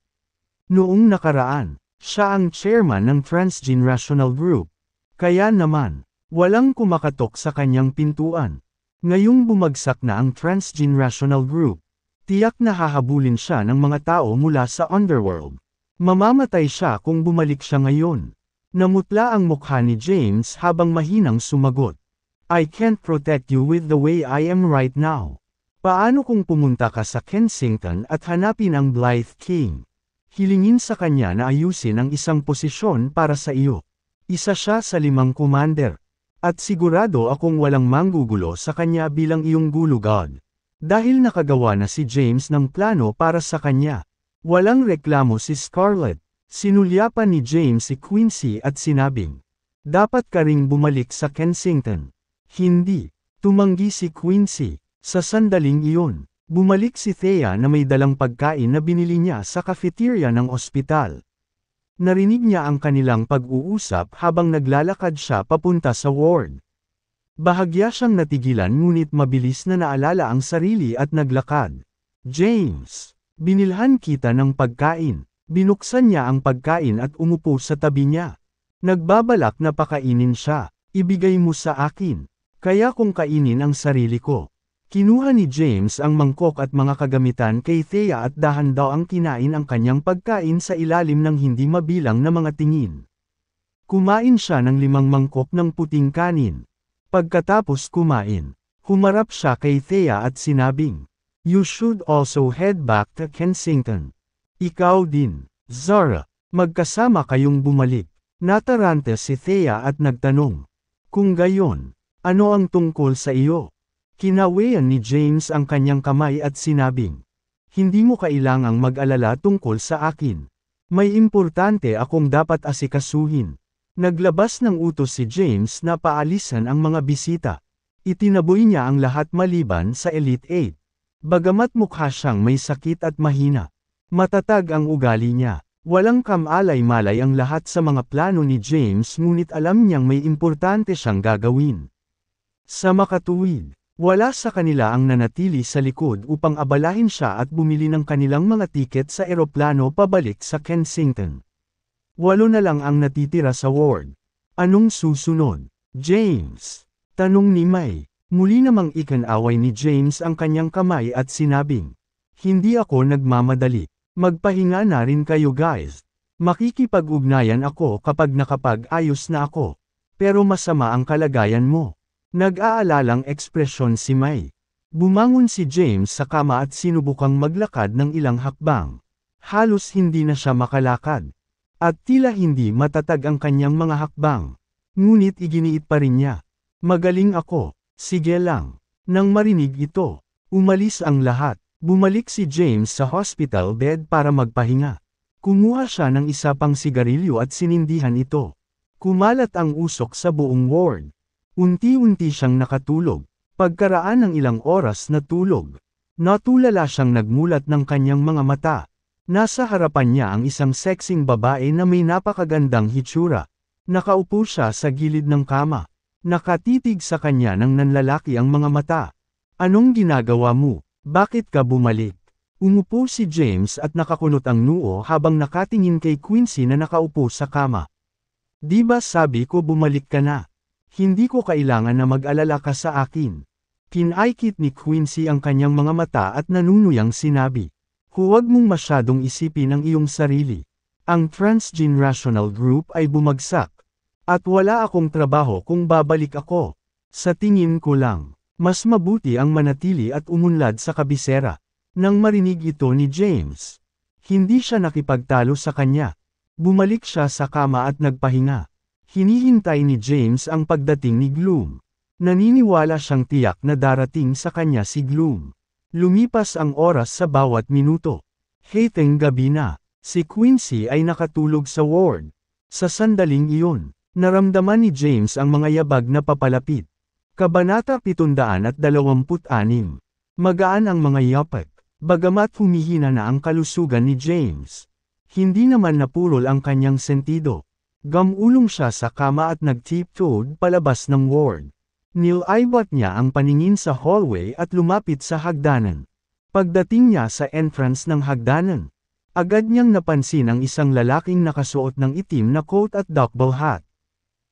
Noong nakaraan, siya ang chairman ng Transgenerational Group. Kaya naman, walang kumakatok sa kanyang pintuan. Ngayong bumagsak na ang Transgenerational Group, tiyak na hahabulin siya ng mga tao mula sa underworld. Mamamatay siya kung bumalik siya ngayon. Namutla ang mukha ni James habang mahinang sumagot. I can't protect you with the way I am right now. Paano kung pumunta ka sa Kensington at hanapin ang Blythe King? Hilingin sa kanya na ayusin ang isang posisyon para sa iyo. Isa siya sa 5 commander. At sigurado akong walang manggugulo sa kanya bilang iyong gulugod. Dahil nakagawa na si James ng plano para sa kanya. Walang reklamo si Scarlet. Sinulyapan ni James si Quincy at sinabing, dapat ka ring bumalik sa Kensington. Hindi. Tumanggi si Quincy. Sa sandaling iyon, bumalik si Thea na may dalang pagkain na binili niya sa cafeteria ng ospital. Narinig niya ang kanilang pag-uusap habang naglalakad siya papunta sa ward. Bahagya siyang natigilan ngunit mabilis na naalala ang sarili at naglakad. James, binilhan kita ng pagkain. Binuksan niya ang pagkain at umupo sa tabi niya. Nagbabalak na pakainin siya. Ibigay mo sa akin. Kaya kung kainin ang sarili ko. Kinuha ni James ang mangkok at mga kagamitan kay Thea at dahan-daw ang kinain ang kanyang pagkain sa ilalim ng hindi mabilang na mga tingin. Kumain siya ng 5 mangkok ng puting kanin. Pagkatapos kumain, humarap siya kay Thea at sinabing, you should also head back to Kensington. Ikaw din, Zara, magkasama kayong bumalik. Natarante si Thea at nagtanong, kung gayon, ano ang tungkol sa iyo? Kinawayan ni James ang kanyang kamay at sinabing, hindi mo kailangang mag-alala tungkol sa akin. May importante akong dapat asikasuhin. Naglabas ng utos si James na paalisan ang mga bisita. Itinaboy niya ang lahat maliban sa Elite 8. Bagamat mukha siyang may sakit at mahina. Matatag ang ugali niya. Walang kamalay-malay ang lahat sa mga plano ni James ngunit alam niyang may importante siyang gagawin. Sa makatuwid, wala sa kanila ang nanatili sa likod upang abalahin siya at bumili ng kanilang mga tiket sa eroplano pabalik sa Kensington. 8 na lang ang natitira sa ward. Anong susunod? James? Tanong ni May. Muli namang ikinaway ni James ang kanyang kamay at sinabing, hindi ako nagmamadali. Magpahinga na rin kayo guys. Makikipag-ugnayan ako kapag nakapag-ayos na ako. Pero masama ang kalagayan mo. Nag-aalalang ekspresyon si May. Bumangon si James sa kama at sinubukang maglakad ng ilang hakbang. Halos hindi na siya makalakad. At tila hindi matatag ang kanyang mga hakbang. Ngunit iginiit pa rin niya. Magaling ako. Sige lang. Nang marinig ito, umalis ang lahat. Bumalik si James sa hospital bed para magpahinga. Kumuha siya ng isa pang sigarilyo at sinindihan ito. Kumalat ang usok sa buong ward. Unti-unti siyang nakatulog. Pagkaraan ng ilang oras na tulog, natulala siyang nagmulat ng kanyang mga mata. Nasa harapan niya ang isang sexing babae na may napakagandang hitsura. Nakaupo siya sa gilid ng kama. Nakatitig sa kanya ng nanlalaki ang mga mata. Anong ginagawa mo? Bakit ka bumalik? Umupo si James at nakakunot ang noo habang nakatingin kay Quincy na nakaupo sa kama. Di ba sabi ko bumalik ka na? Hindi ko kailangan na mag-alala ka sa akin. Pinaikit ni Quincy ang kanyang mga mata at nanunuyang sinabi. Huwag mong masyadong isipin ang iyong sarili. Ang transgenerational group ay bumagsak. At wala akong trabaho kung babalik ako. Sa tingin ko lang, mas mabuti ang manatili at umunlad sa kabisera. Nang marinig ito ni James, hindi siya nakipagtalo sa kanya. Bumalik siya sa kama at nagpahinga. Hinihintay ni James ang pagdating ni Gloom. Naniniwala siyang tiyak na darating sa kanya si Gloom. Lumipas ang oras sa bawat minuto. Hateng gabi na. Si Quincy ay nakatulog sa ward. Sa sandaling iyon, naramdaman ni James ang mga yabag na papalapit. Kabanata 726. Magaan ang mga yapak. Bagamat humihina na ang kalusugan ni James, hindi naman napurol ang kanyang sentido. Gamulong siya sa kama at nag-tiptoed palabas ng ward. Nilaibat niya ang paningin sa hallway at lumapit sa hagdanan. Pagdating niya sa entrance ng hagdanan, agad niyang napansin ang isang lalaking nakasuot ng itim na coat at duckbill hat.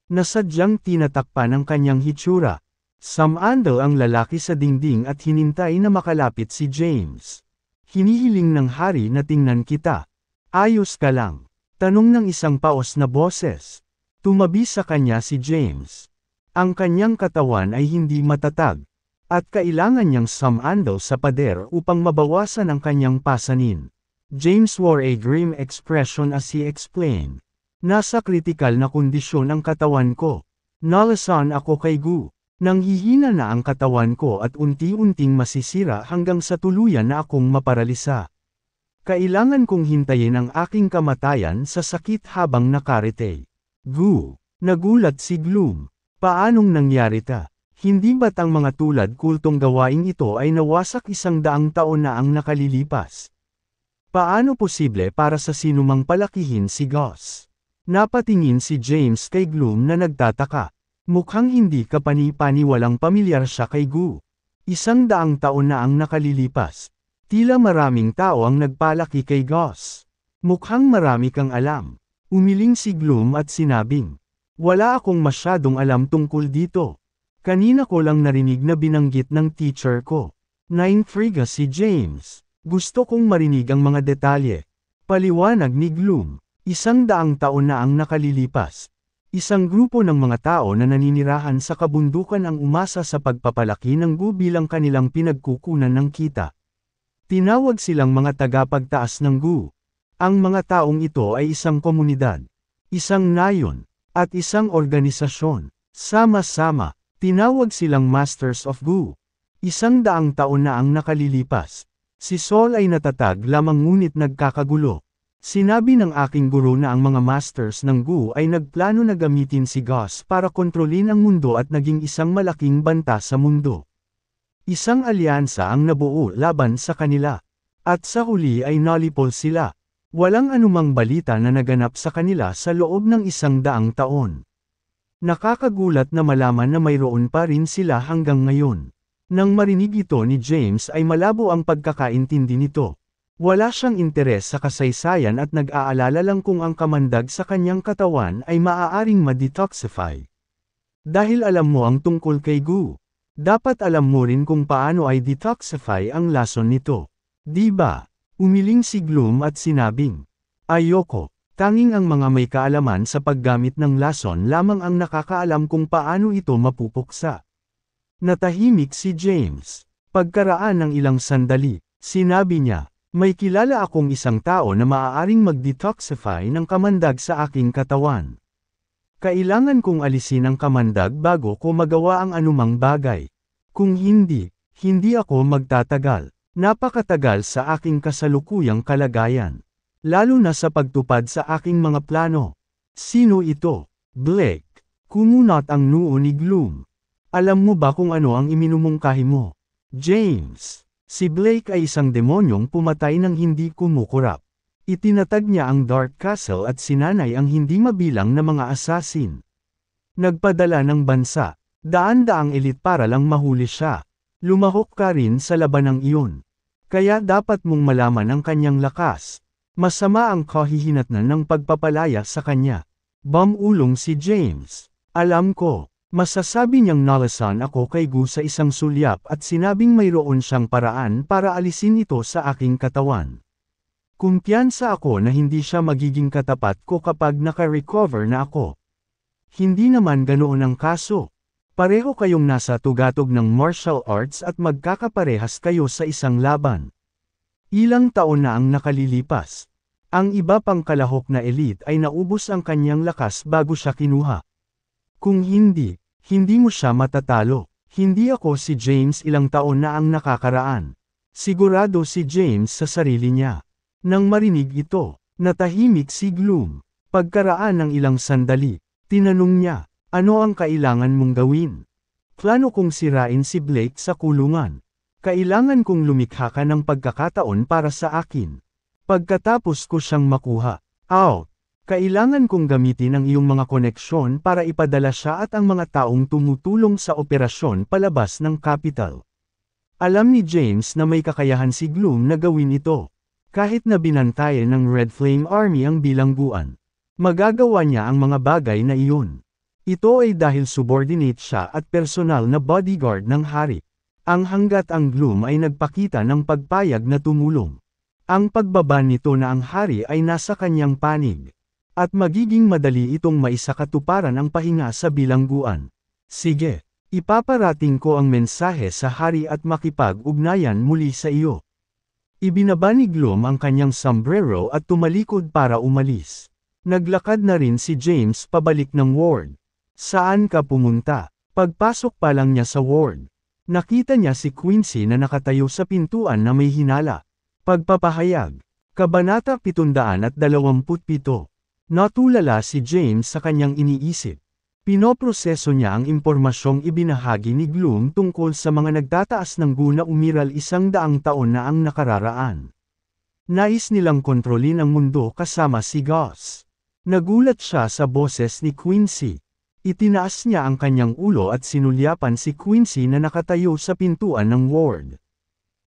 Nasadyang tinatakpan ang kanyang hitsura. Sumandal ang lalaki sa dingding at hinintay na makalapit si James. Hinihiling ng hari na tingnan kita. Ayos ka lang? Tanong ng isang paos na boses. Tumabi sa kanya si James. Ang kanyang katawan ay hindi matatag, at kailangan niyang sumandal sa pader upang mabawasan ang kanyang pasanin. James wore a grim expression as he explained. Nasa kritikal na kondisyon ang katawan ko. Nalasan ako kay Gu. Nanghihina na ang katawan ko at unti-unting masisira hanggang sa tuluyan na akong maparalisa. Kailangan kong hintayin ang aking kamatayan sa sakit habang nakarete. Gu. Nagulat si Gloom. Paanong nangyari ta? Hindi ba't ang mga tulad kultong gawaing ito ay nawasak 100 taon na ang nakalilipas? Paano posible para sa sinumang palakihin si Gus? Napatingin si James kay Gloom na nagtataka. Mukhang hindi kapani-paniwalang pamilyar siya kay Gu. 100 taon na ang nakalilipas. Tila maraming tao ang nagpalaki kay Gus. Mukhang marami kang alam. Umiling si Gloom at sinabing, wala akong masyadong alam tungkol dito. Kanina ko lang narinig na binanggit ng teacher ko. Naintriga si James. Gusto kong marinig ang mga detalye. Paliwanag ni Gloom. 100 taon na ang nakalilipas. Isang grupo ng mga tao na naninirahan sa kabundukan ang umasa sa pagpapalaki ng Gu bilang kanilang pinagkukunan ng kita. Tinawag silang mga tagapagtaas ng Gu. Ang mga taong ito ay isang komunidad, isang nayon, at isang organisasyon. Sama-sama, tinawag silang Masters of Gu. 100 taon na ang nakalilipas. Si Sol ay natatag lamang ngunit nagkakagulo. Sinabi ng aking guro na ang mga masters ng Gu ay nagplano na gamitin si Gus para kontrolin ang mundo at naging isang malaking banta sa mundo. Isang alyansa ang nabuo laban sa kanila. At sa huli ay nalipol sila. Walang anumang balita na naganap sa kanila sa loob ng 100 taon. Nakakagulat na malaman na mayroon pa rin sila hanggang ngayon. Nang marinig ito ni James ay malabo ang pagkakaintindi nito. Wala siyang interes sa kasaysayan at nag-aalala lang kung ang kamandag sa kanyang katawan ay maaaring ma-detoxify. Dahil alam mo ang tungkol kay Gu, dapat alam mo rin kung paano ay detoxify ang lason nito. Di ba? Umiling si Gloom at sinabing, ayoko, tanging ang mga may kaalaman sa paggamit ng lason lamang ang nakakaalam kung paano ito mapupuksa. Natahimik si James. Pagkaraan ng ilang sandali, sinabi niya, may kilala akong isang tao na maaaring mag-detoxify ng kamandag sa aking katawan. Kailangan kong alisin ang kamandag bago ko magawa ang anumang bagay. Kung hindi, hindi ako magtatagal. Napakatagal sa aking kasalukuyang kalagayan. Lalo na sa pagtupad sa aking mga plano. Sino ito? Blake. Kumunot ang noo ni Gloom. Alam mo ba kung ano ang iminumungkahi mo? James. Si Blake ay isang demonyong pumatay ng hindi kumukurap. Itinatag niya ang Dark Castle at sinanay ang hindi mabilang na mga assassin. Nagpadala ng bansa. Daan-daang elite para lang mahuli siya. Lumahok ka rin sa labanang iyon. Kaya dapat mong malaman ang kanyang lakas. Masama ang kahihinatnan ng pagpapalaya sa kanya. Bumulong si James. Alam ko, masasabi niyang nalasan ako kay Gu sa isang sulyap at sinabing mayroon siyang paraan para alisin ito sa aking katawan. Kumpiyansa ako na hindi siya magiging katapat ko kapag naka-recover na ako. Hindi naman ganoon ang kaso. Pareho kayong nasa tugatog ng martial arts at magkakaparehas kayo sa isang laban. Ilang taon na ang nakalilipas. Ang iba pang kalahok na elite ay naubos ang kanyang lakas bago siya kinuha. Kung hindi, hindi mo siya matatalo. Hindi ako si James, ilang taon na ang nakakaraan. Sigurado si James sa sarili niya. Nang marinig ito, natahimik si Gloom. Pagkaraan ng ilang sandali, tinanong niya, ano ang kailangan mong gawin? Plano kong sirain si Blake sa kulungan. Kailangan kong lumikha ka ng pagkakataon para sa akin. Pagkatapos ko siyang makuha, out. Kailangan kong gamitin ang iyong mga koneksyon para ipadala siya at ang mga taong tumutulong sa operasyon palabas ng capital. Alam ni James na may kakayahan si Gloom na gawin ito. Kahit na binantayan ng Red Flame Army ang bilangguan, magagawa niya ang mga bagay na iyon. Ito ay dahil subordinate siya at personal na bodyguard ng hari. Ang hanggat ang Gloom ay nagpakita ng pagpayag na tumulong. Ang pagbaba nito na ang hari ay nasa kanyang panig. At magiging madali itong maisakatuparan ang pahinga sa bilangguan. Sige, ipaparating ko ang mensahe sa hari at makipag-ugnayan muli sa iyo. Ibinaba ni Gloom ang kanyang sombrero at tumalikod para umalis. Naglakad na rin si James pabalik ng ward. Saan ka pumunta? Pagpasok pa lang niya sa ward, nakita niya si Quincy na nakatayo sa pintuan na may hinala. Pagpapahayag. Kabanata 727. Natulala si James sa kanyang iniisip. Pinoproseso niya ang impormasyong ibinahagi ni Gloom tungkol sa mga nagtataas ng guna umiral 100 taon na ang nakararaan. Nais nilang kontrolin ang mundo kasama si Gus. Nagulat siya sa boses ni Quincy. Itinaas niya ang kanyang ulo at sinulyapan si Quincy na nakatayo sa pintuan ng ward.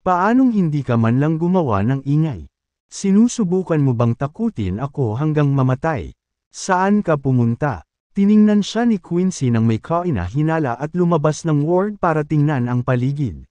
Paanong hindi ka man lang gumawa ng ingay? Sinusubukan mo bang takutin ako hanggang mamatay? Saan ka pumunta? Tiningnan siya ni Quincy nang may kaina-hinala at lumabas ng ward para tingnan ang paligid.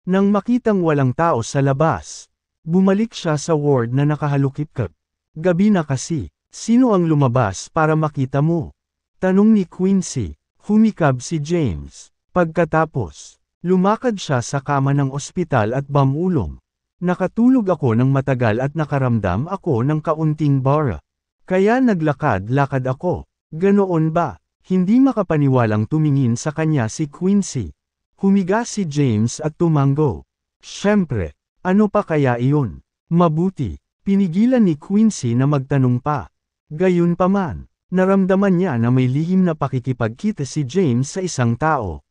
Nang makitang walang tao sa labas, bumalik siya sa ward na nakahalukip-kip. Gabi na kasi, sino ang lumabas para makita mo? Tanong ni Quincy. Humikab si James. Pagkatapos, lumakad siya sa kama ng ospital at bumulong. Nakatulog ako ng matagal at nakaramdam ako ng kaunting bara. Kaya naglakad-lakad ako. Ganoon ba? Hindi makapaniwalang tumingin sa kanya si Quincy. Humiga si James at tumango. Siyempre, ano pa kaya iyon? Mabuti, pinigilan ni Quincy na magtanong pa. Gayunpaman, naramdaman niya na may lihim na pakikipagkita si James sa isang tao.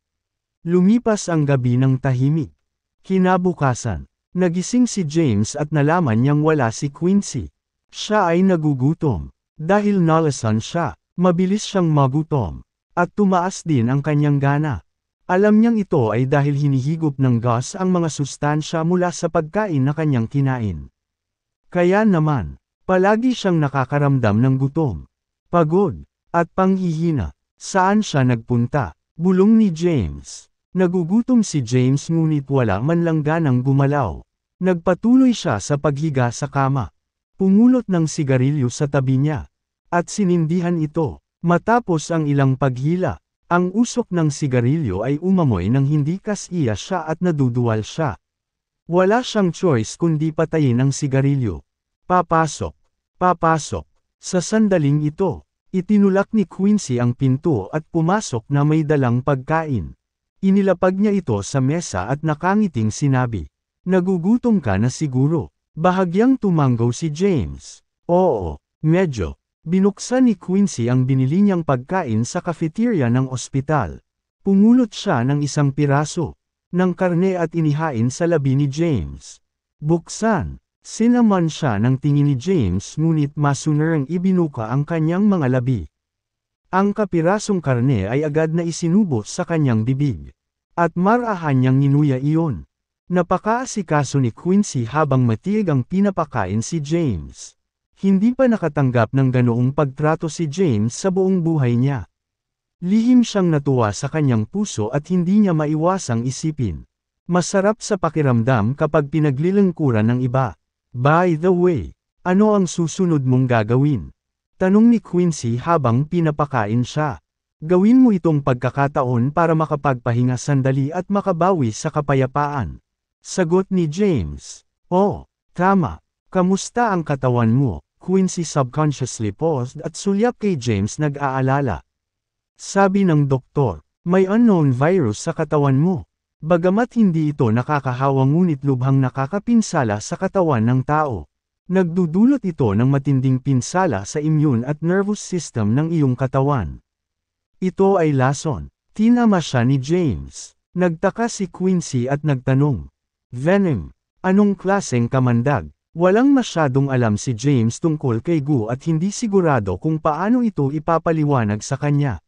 Lumipas ang gabi ng tahimik. Kinabukasan, nagising si James at nalaman niyang wala si Quincy. Siya ay nagugutom. Dahil nalasan siya, mabilis siyang magutom. At tumaas din ang kanyang gana. Alam niyang ito ay dahil hinihigop ng gas ang mga sustansya mula sa pagkain na kanyang kinain. Kaya naman, palagi siyang nakakaramdam ng gutom, pagod, at panghihina. Saan siya nagpunta? Bulong ni James. Nagugutom si James ngunit wala man lang ganang gumalaw. Nagpatuloy siya sa paghiga sa kama. Pumulot ng sigarilyo sa tabi niya. At sinindihan ito. Matapos ang ilang paghila, Ang usok ng sigarilyo ay umamoy nang hindi kasiya siya at naduduwal siya. Wala siyang choice kundi patayin ang sigarilyo. Papasok. Papasok. Sa sandaling ito, itinulak ni Quincy ang pinto at pumasok na may dalang pagkain. Inilapag niya ito sa mesa at nakangiting sinabi, "Nagugutom ka na siguro." Bahagyang tumanggaw si James. "Oo, medyo." Binuksan ni Quincy ang binili niyang pagkain sa cafeteria ng ospital. Pumulot siya ng isang piraso ng karne at inihain sa labi ni James. Buksan. Sinaman siya ng tingin ni James ngunit masunarang ibinuka ang kanyang mga labi. Ang kapirasong karne ay agad na isinubo sa kanyang bibig. At marahan niyang ninuya iyon. Napakaasikaso ni Quincy habang matiig ang pinapakain si James. Hindi pa nakatanggap ng ganoong pagtrato si James sa buong buhay niya. Lihim siyang natuwa sa kanyang puso at hindi niya maiwasang isipin. Masarap sa pakiramdam kapag pinaglilingkuran ng iba. "By the way, ano ang susunod mong gagawin?" Tanong ni Quincy habang pinapakain siya. "Gawin mo itong pagkakataon para makapagpahinga sandali at makabawi sa kapayapaan." Sagot ni James. "Oh, tama. Kamusta ang katawan mo?" Quincy subconsciously paused at sulyap kay James nag-aalala. Sabi ng doktor, "May unknown virus sa katawan mo." Bagamat hindi ito nakakahawa ngunit lubhang nakakapinsala sa katawan ng tao. Nagdudulot ito ng matinding pinsala sa immune at nervous system ng iyong katawan. Ito ay lason. Tinama siya ni James. Nagtaka si Quincy at nagtanong, "Venom, anong klaseng kamandag?" Walang masyadong alam si James tungkol kay Gu at hindi sigurado kung paano ito ipapaliwanag sa kanya.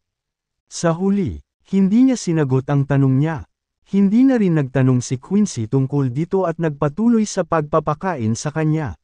Sa huli, hindi niya sinagot ang tanong niya. Hindi na rin nagtanong si Quincy tungkol dito at nagpatuloy sa pagpapakain sa kanya.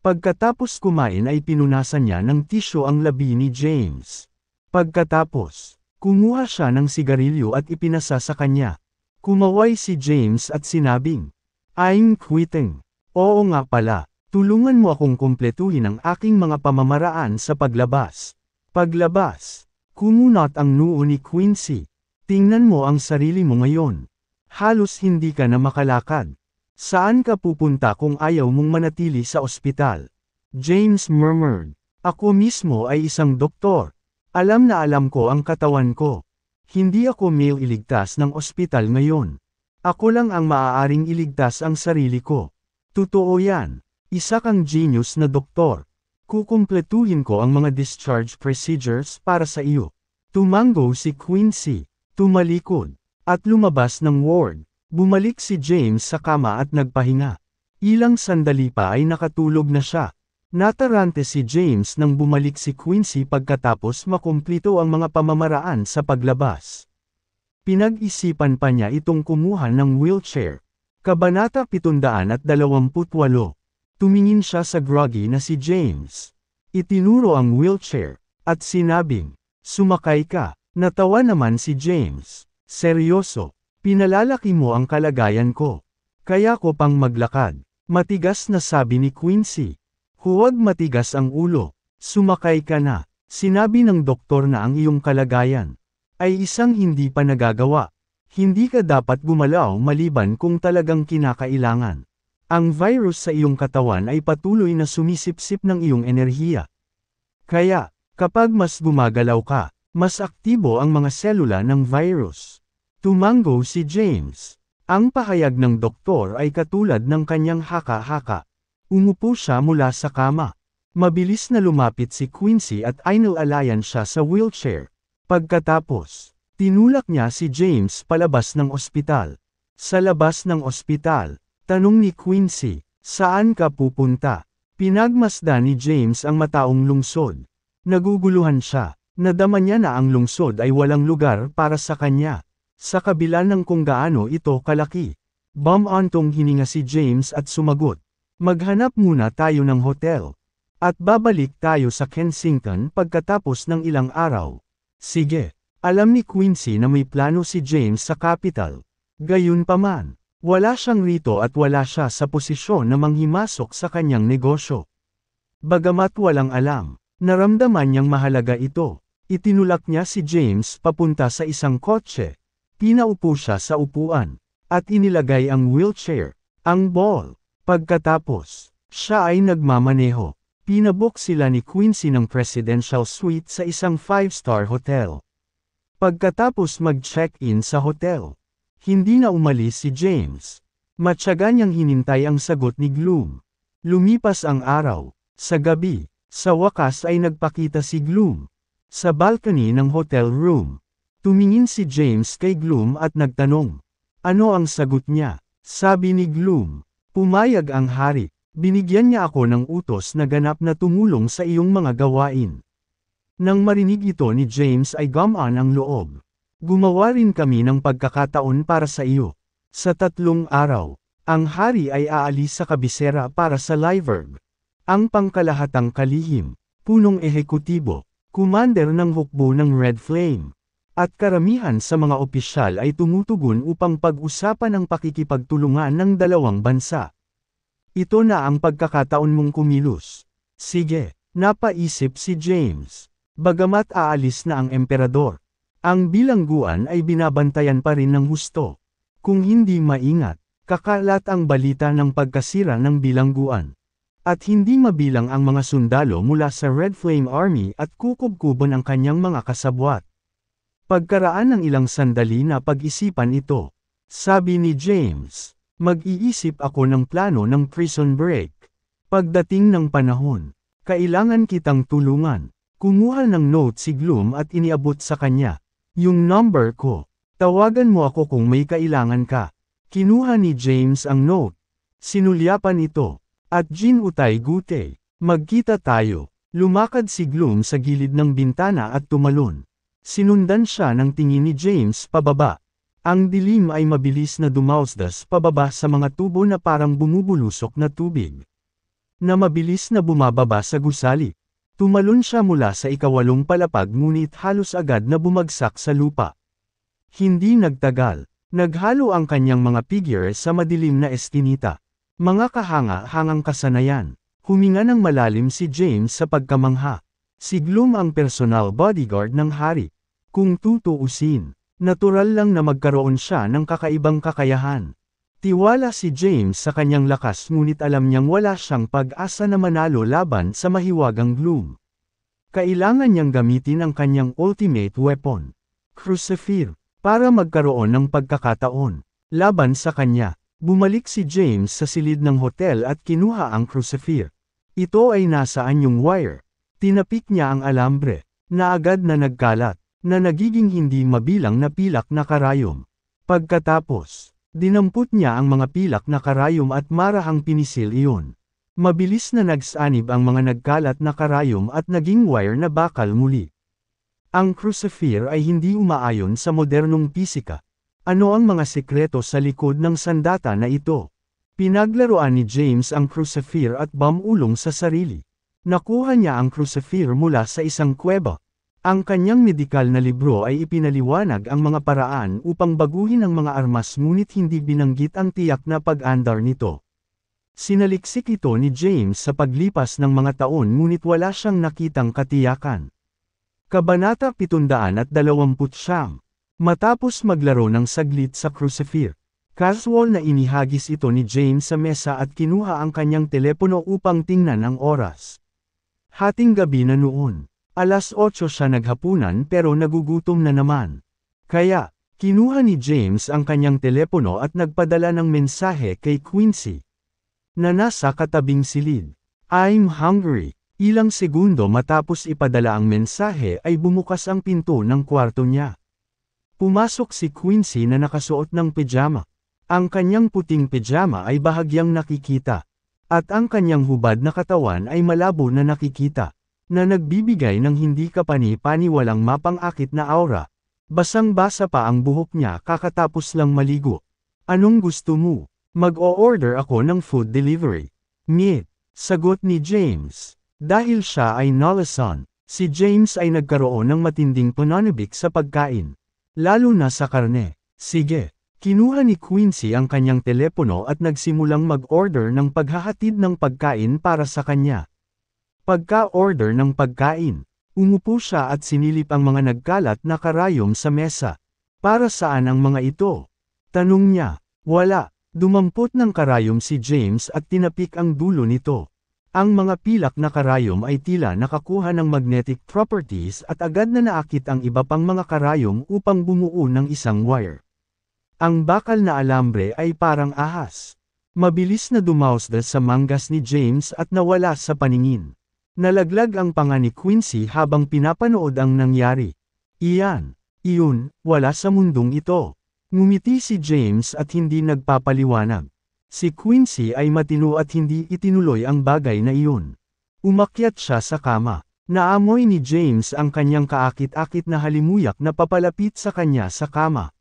Pagkatapos kumain ay pinunasan niya ng tisyo ang labi ni James. Pagkatapos, kumuha siya ng sigarilyo at ipinasa sa kanya. Kumaway si James at sinabing, "I'm quitting." "Oo nga pala, tulungan mo akong kumpletuhin ang aking mga pamamaraan sa paglabas." Paglabas. Kumunot ang noo ni Quincy. "Tingnan mo ang sarili mo ngayon. Halos hindi ka na makalakad. Saan ka pupunta kung ayaw mong manatili sa ospital?" James murmured, "Ako mismo ay isang doktor. Alam na alam ko ang katawan ko. Hindi ako mailigtas ng ospital ngayon. Ako lang ang maaaring iligtas ang sarili ko." "Totoo yan. Isa kang genius na doktor. Kukumpletuhin ko ang mga discharge procedures para sa iyo." Tumango si Quincy. Tumalikod. At lumabas ng ward. Bumalik si James sa kama at nagpahinga. Ilang sandali pa ay nakatulog na siya. Natarante si James nang bumalik si Quincy pagkatapos makumplito ang mga pamamaraan sa paglabas. Pinag-isipan pa niya itong kumuha ng wheelchair. Kabanata 728. Tumingin siya sa groggy na si James. Itinuro ang wheelchair, at sinabing, "Sumakay ka." Natawa naman si James. "Seryoso, pinalalaki mo ang kalagayan ko. Kaya ko pang maglakad." Matigas na sabi ni Quincy. "Huwag matigas ang ulo. Sumakay ka na." Sinabi ng doktor na ang iyong kalagayan ay isang hindi pa nagagawa. Hindi ka dapat gumalaw maliban kung talagang kinakailangan. Ang virus sa iyong katawan ay patuloy na sumisipsip ng iyong enerhiya. Kaya, kapag mas gumagalaw ka, mas aktibo ang mga selula ng virus. Tumango si James. Ang pahayag ng doktor ay katulad ng kanyang haka-haka. Umupo siya mula sa kama. Mabilis na lumapit si Quincy at inilalayan siya sa wheelchair. Pagkatapos, tinulak niya si James palabas ng ospital. Sa labas ng ospital, tanong ni Quincy, "Saan ka pupunta?" Pinagmasdan ni James ang mataong lungsod. Naguguluhan siya. Nadama niya na ang lungsod ay walang lugar para sa kanya. Sa kabila ng kung gaano ito kalaki. Bumantong hininga si James at sumagot, "Maghanap muna tayo ng hotel. At babalik tayo sa Kensington pagkatapos ng ilang araw." Sige. Alam ni Quincy na may plano si James sa capital. Gayunpaman, wala siyang rito at wala siya sa posisyon na manghimasok sa kanyang negosyo. Bagamat walang alam, naramdaman niyang mahalaga ito. Itinulak niya si James papunta sa isang kotse. Pinaupo siya sa upuan, at inilagay ang wheelchair, ang ball. Pagkatapos, siya ay nagmamaneho. Pinabook sila ni Quincy ng presidential suite sa isang 5-star hotel. Pagkatapos mag-check-in sa hotel, hindi na umalis si James. Matyaga niyang hinintay ang sagot ni Gloom. Lumipas ang araw. Sa gabi, sa wakas ay nagpakita si Gloom. Sa balcony ng hotel room, tumingin si James kay Gloom at nagtanong. Ano ang sagot niya? Sabi ni Gloom. Pumayag ang hari. Binigyan niya ako ng utos na ganap na tumulong sa iyong mga gawain. Nang marinig ito ni James ay gumaan ang loob. Gumawa rin kami ng pagkakataon para sa iyo. Sa 3 araw, ang hari ay aalis sa kabisera para sa Liveberg. Ang pangkalahatang kalihim, punong ehekutibo, commander ng hukbo ng Red Flame, at karamihan sa mga opisyal ay tumutugon upang pag-usapan ang pakikipagtulungan ng dalawang bansa. Ito na ang pagkakataon mong kumilos. Sige, napaisip si James. Bagamat aalis na ang emperador, ang bilangguan ay binabantayan pa rin ng husto. Kung hindi maingat, kakalat ang balita ng pagkasira ng bilangguan. At hindi mabilang ang mga sundalo mula sa Red Flame Army at kukubkuban ang kanyang mga kasabwat. Pagkaraan ng ilang sandali na pag-isipan ito, sabi ni James, mag-iisip ako ng plano ng prison break. Pagdating ng panahon, kailangan kitang tulungan. Kumuha ng note si Gloom at iniabot sa kanya. Yung number ko. Tawagan mo ako kung may kailangan ka. Kinuha ni James ang note. Sinulyapan ito. At Jin Utay Gute, magkita tayo. Lumakad si Gloom sa gilid ng bintana at tumalon. Sinundan siya ng tingin ni James pababa. Ang dilim ay mabilis na dumausdas pababa sa mga tubo na parang bumubulusok na tubig. Na mabilis na bumababa sa gusali. Tumalon siya mula sa 8 palapag ngunit halos agad na bumagsak sa lupa. Hindi nagtagal. Naghalo ang kanyang mga figure sa madilim na eskinita. Mga kahanga-hangang kasanayan. Huminga ng malalim si James sa pagkamangha. Si Gloom ang personal bodyguard ng hari. Kung tutuusin, natural lang na magkaroon siya ng kakaibang kakayahan. Tiwala si James sa kanyang lakas ngunit alam niyang wala siyang pag-asa na manalo laban sa mahiwagang Gloom. Kailangan niyang gamitin ang kanyang ultimate weapon, Crucifer, para magkaroon ng pagkakataon. Laban sa kanya. Bumalik si James sa silid ng hotel at kinuha ang Crucifer. Ito ay nasa anyong wire. Tinapik niya ang alambre, na agad na nagkalat, na nagiging hindi mabilang na pilak na karayom. Pagkatapos, dinampot niya ang mga pilak na karayom at marahang pinisil iyon. Mabilis na nagsanib ang mga nagkalat na karayom at naging wire na bakal muli. Ang Crucifer ay hindi umaayon sa modernong pisika. Ano ang mga sekreto sa likod ng sandata na ito? Pinaglaruan ni James ang Crucifer at bamulong sa sarili. Nakuha niya ang Crucifer mula sa isang kuweba. Ang kanyang medikal na libro ay ipinaliwanag ang mga paraan upang baguhin ang mga armas ngunit hindi binanggit ang tiyak na pag-andar nito. Sinaliksik ito ni James sa paglipas ng mga taon ngunit wala siyang nakitang katiyakan. Kabanata 729. Matapos maglaro ng saglit sa Crucifer, casual na inihagis ito ni James sa mesa at kinuha ang kanyang telepono upang tingnan ang oras. Hating gabi na noon. Alas 8 siya naghapunan pero nagugutom na naman. Kaya, kinuha ni James ang kanyang telepono at nagpadala ng mensahe kay Quincy, na nasa katabing silid. I'm hungry. Ilang segundo matapos ipadala ang mensahe ay bumukas ang pinto ng kwarto niya. Pumasok si Quincy na nakasuot ng pijama. Ang kanyang puting pijama ay bahagyang nakikita. At ang kanyang hubad na katawan ay malabo na nakikita. Na nagbibigay ng hindi kapani-paniwalang mapang-akit na aura. Basang-basa pa ang buhok niya kakatapos lang maligo. Anong gusto mo? Mag-o-order ako ng food delivery. Niet, sagot ni James. Dahil siya ay nalasan, si James ay nagkaroon ng matinding pananabik sa pagkain. Lalo na sa karne. Sige. Kinuha ni Quincy ang kanyang telepono at nagsimulang mag-order ng paghahatid ng pagkain para sa kanya. Pagka-order ng pagkain, Umupo siya at sinilip ang mga nagkalat na karayom sa mesa. Para saan ang mga ito? Tanong niya. Wala. Dumampot ng karayom si James at tinapik ang dulo nito. Ang mga pilak na karayom ay tila nakakuha ng magnetic properties at agad na naakit ang iba pang mga karayom upang bumuo ng isang wire. Ang bakal na alambre ay parang ahas. Mabilis na dumausda sa manggas ni James at nawala sa paningin. Nalaglag ang panga ni Quincy habang pinapanood ang nangyari. Iyon, wala sa mundong ito. Ngumiti si James at hindi nagpapaliwanag. Si Quincy ay matino at hindi itinuloy ang bagay na iyon. Umakyat siya sa kama. Naamoy ni James ang kanyang kaakit-akit na halimuyak na papalapit sa kanya sa kama.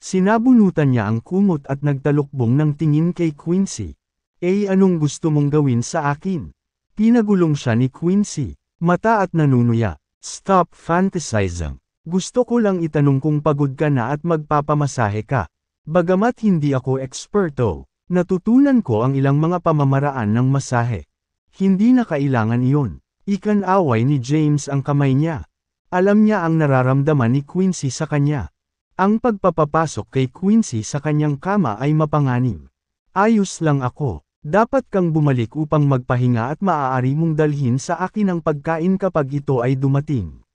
Sinabunutan niya ang kumot at nagtalukbong ng tingin kay Quincy. Anong gusto mong gawin sa akin? Pinagulong siya ni Quincy. Mata at nanunuya. Stop fantasizing. Gusto ko lang itanong kung pagod ka na at magpapamasahe ka. Bagamat hindi ako eksperto, natutunan ko ang ilang mga pamamaraan ng masahe. Hindi na kailangan iyon. Ikan-away ni James ang kamay niya. Alam niya ang nararamdaman ni Quincy sa kanya. Ang pagpapapasok kay Quincy sa kanyang kama ay mapanganib. Ayos lang ako. Dapat kang bumalik upang magpahinga at maaari mong dalhin sa akin ang pagkain kapag ito ay dumating.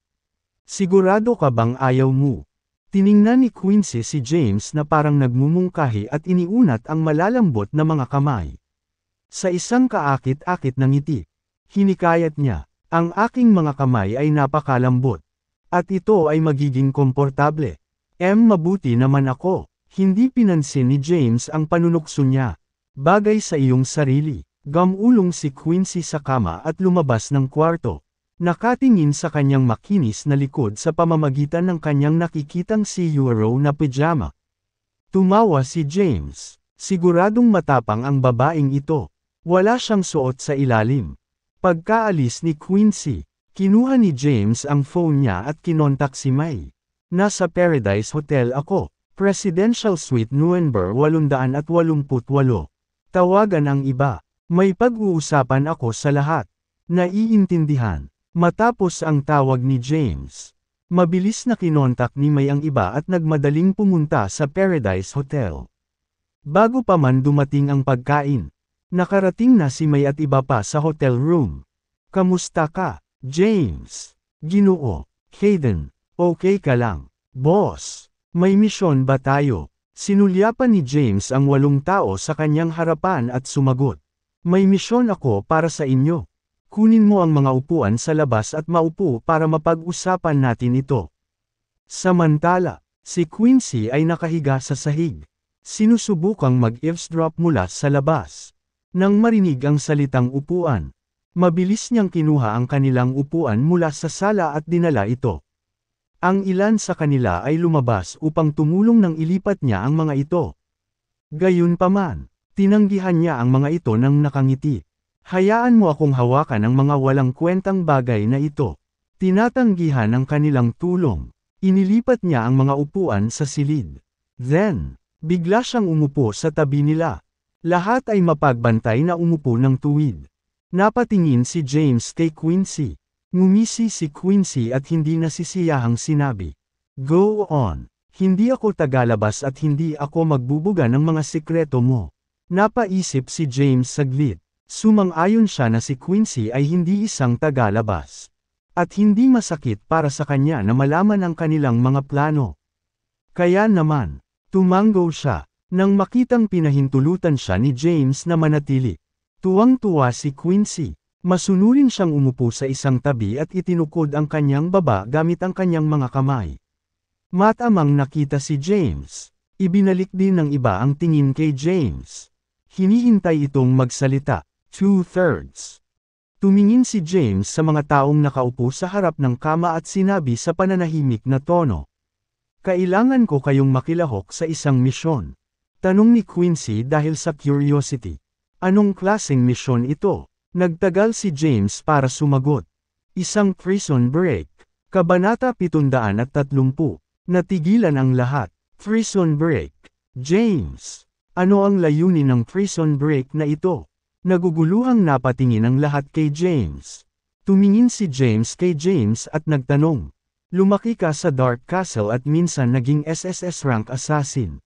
Sigurado ka bang ayaw mo? Tiningnan ni Quincy si James na parang nagmumungkahi at iniunat ang malalambot na mga kamay. Sa isang kaakit-akit na ngiti, hinikayat niya, ang aking mga kamay ay napakalambot. At ito ay magiging komportable. Mabuti naman ako. Hindi pinansin ni James ang panunukso niya. Bagay sa iyong sarili. Gamulong si Quincy sa kama at lumabas ng kwarto. Nakatingin sa kanyang makinis na likod sa pamamagitan ng kanyang nakikitang Euro na pajama. Tumawa si James. Siguradong matapang ang babaeng ito. Wala siyang suot sa ilalim. Pagkaalis ni Quincy, kinuha ni James ang phone niya at kinontak si May. Nasa Paradise Hotel ako. Presidential Suite November 888. Tawagan ang iba. May pag-uusapan ako sa lahat. Naiintindihan. Matapos ang tawag ni James, mabilis na kinontak ni May ang iba at nagmadaling pumunta sa Paradise Hotel. Bago pa man dumating ang pagkain, nakarating na si May at iba pa sa hotel room. Kamusta ka, James? Ginoo. Hayden, okay ka lang? Boss, may misyon ba tayo? Sinulyapan ni James ang 8 tao sa kanyang harapan at sumagot. May misyon ako para sa inyo. Kunin mo ang mga upuan sa labas at maupo para mapag-usapan natin ito. Samantala, si Quincy ay nakahiga sa sahig. Sinusubukang mag-eavesdrop mula sa labas. Nang marinig ang salitang upuan, mabilis niyang kinuha ang kanilang upuan mula sa sala at dinala ito. Ang ilan sa kanila ay lumabas upang tumulong nang ilipat niya ang mga ito. Gayunpaman, tinanggihan niya ang mga ito nang nakangiti. Hayaan mo akong hawakan ang mga walang kwentang bagay na ito. Tinatanggihan ang kanilang tulong. Inilipat niya ang mga upuan sa silid. Then, bigla siyang umupo sa tabi nila. Lahat ay mapagbantay na umupo ng tuwid. Napatingin si James kay Quincy. Ngumisi si Quincy at hindi nasisiyahang sinabi. Go on. Hindi ako tagalabas at hindi ako magbubuga ng mga sikreto mo. Napaisip si James saglit. Sumang-ayon siya na si Quincy ay hindi isang tagalabas. At hindi masakit para sa kanya na malaman ang kanilang mga plano. Kaya naman, tumango siya. Nang makitang pinahintulutan siya ni James na manatili. Tuwang-tuwa si Quincy. Masunurin siyang umupo sa isang tabi at itinukod ang kanyang baba gamit ang kanyang mga kamay. Matamang nakita si James. Ibinalik din ng iba ang tingin kay James. Hinihintay itong magsalita. 2/3. Tumingin si James sa mga taong nakaupo sa harap ng kama at sinabi sa pananahimik na tono. Kailangan ko kayong makilahok sa isang misyon. Tanong ni Quincy dahil sa curiosity. Anong klaseng misyon ito? Nagtagal si James para sumagot. Isang prison break. Kabanata 730. Natigilan ang lahat. Prison break. James. Ano ang layunin ng prison break na ito? Naguguluhang napatingin ang lahat kay James. Tumingin si James kay James at nagtanong. Lumaki ka sa Dark Castle at minsan naging SSS rank assassin.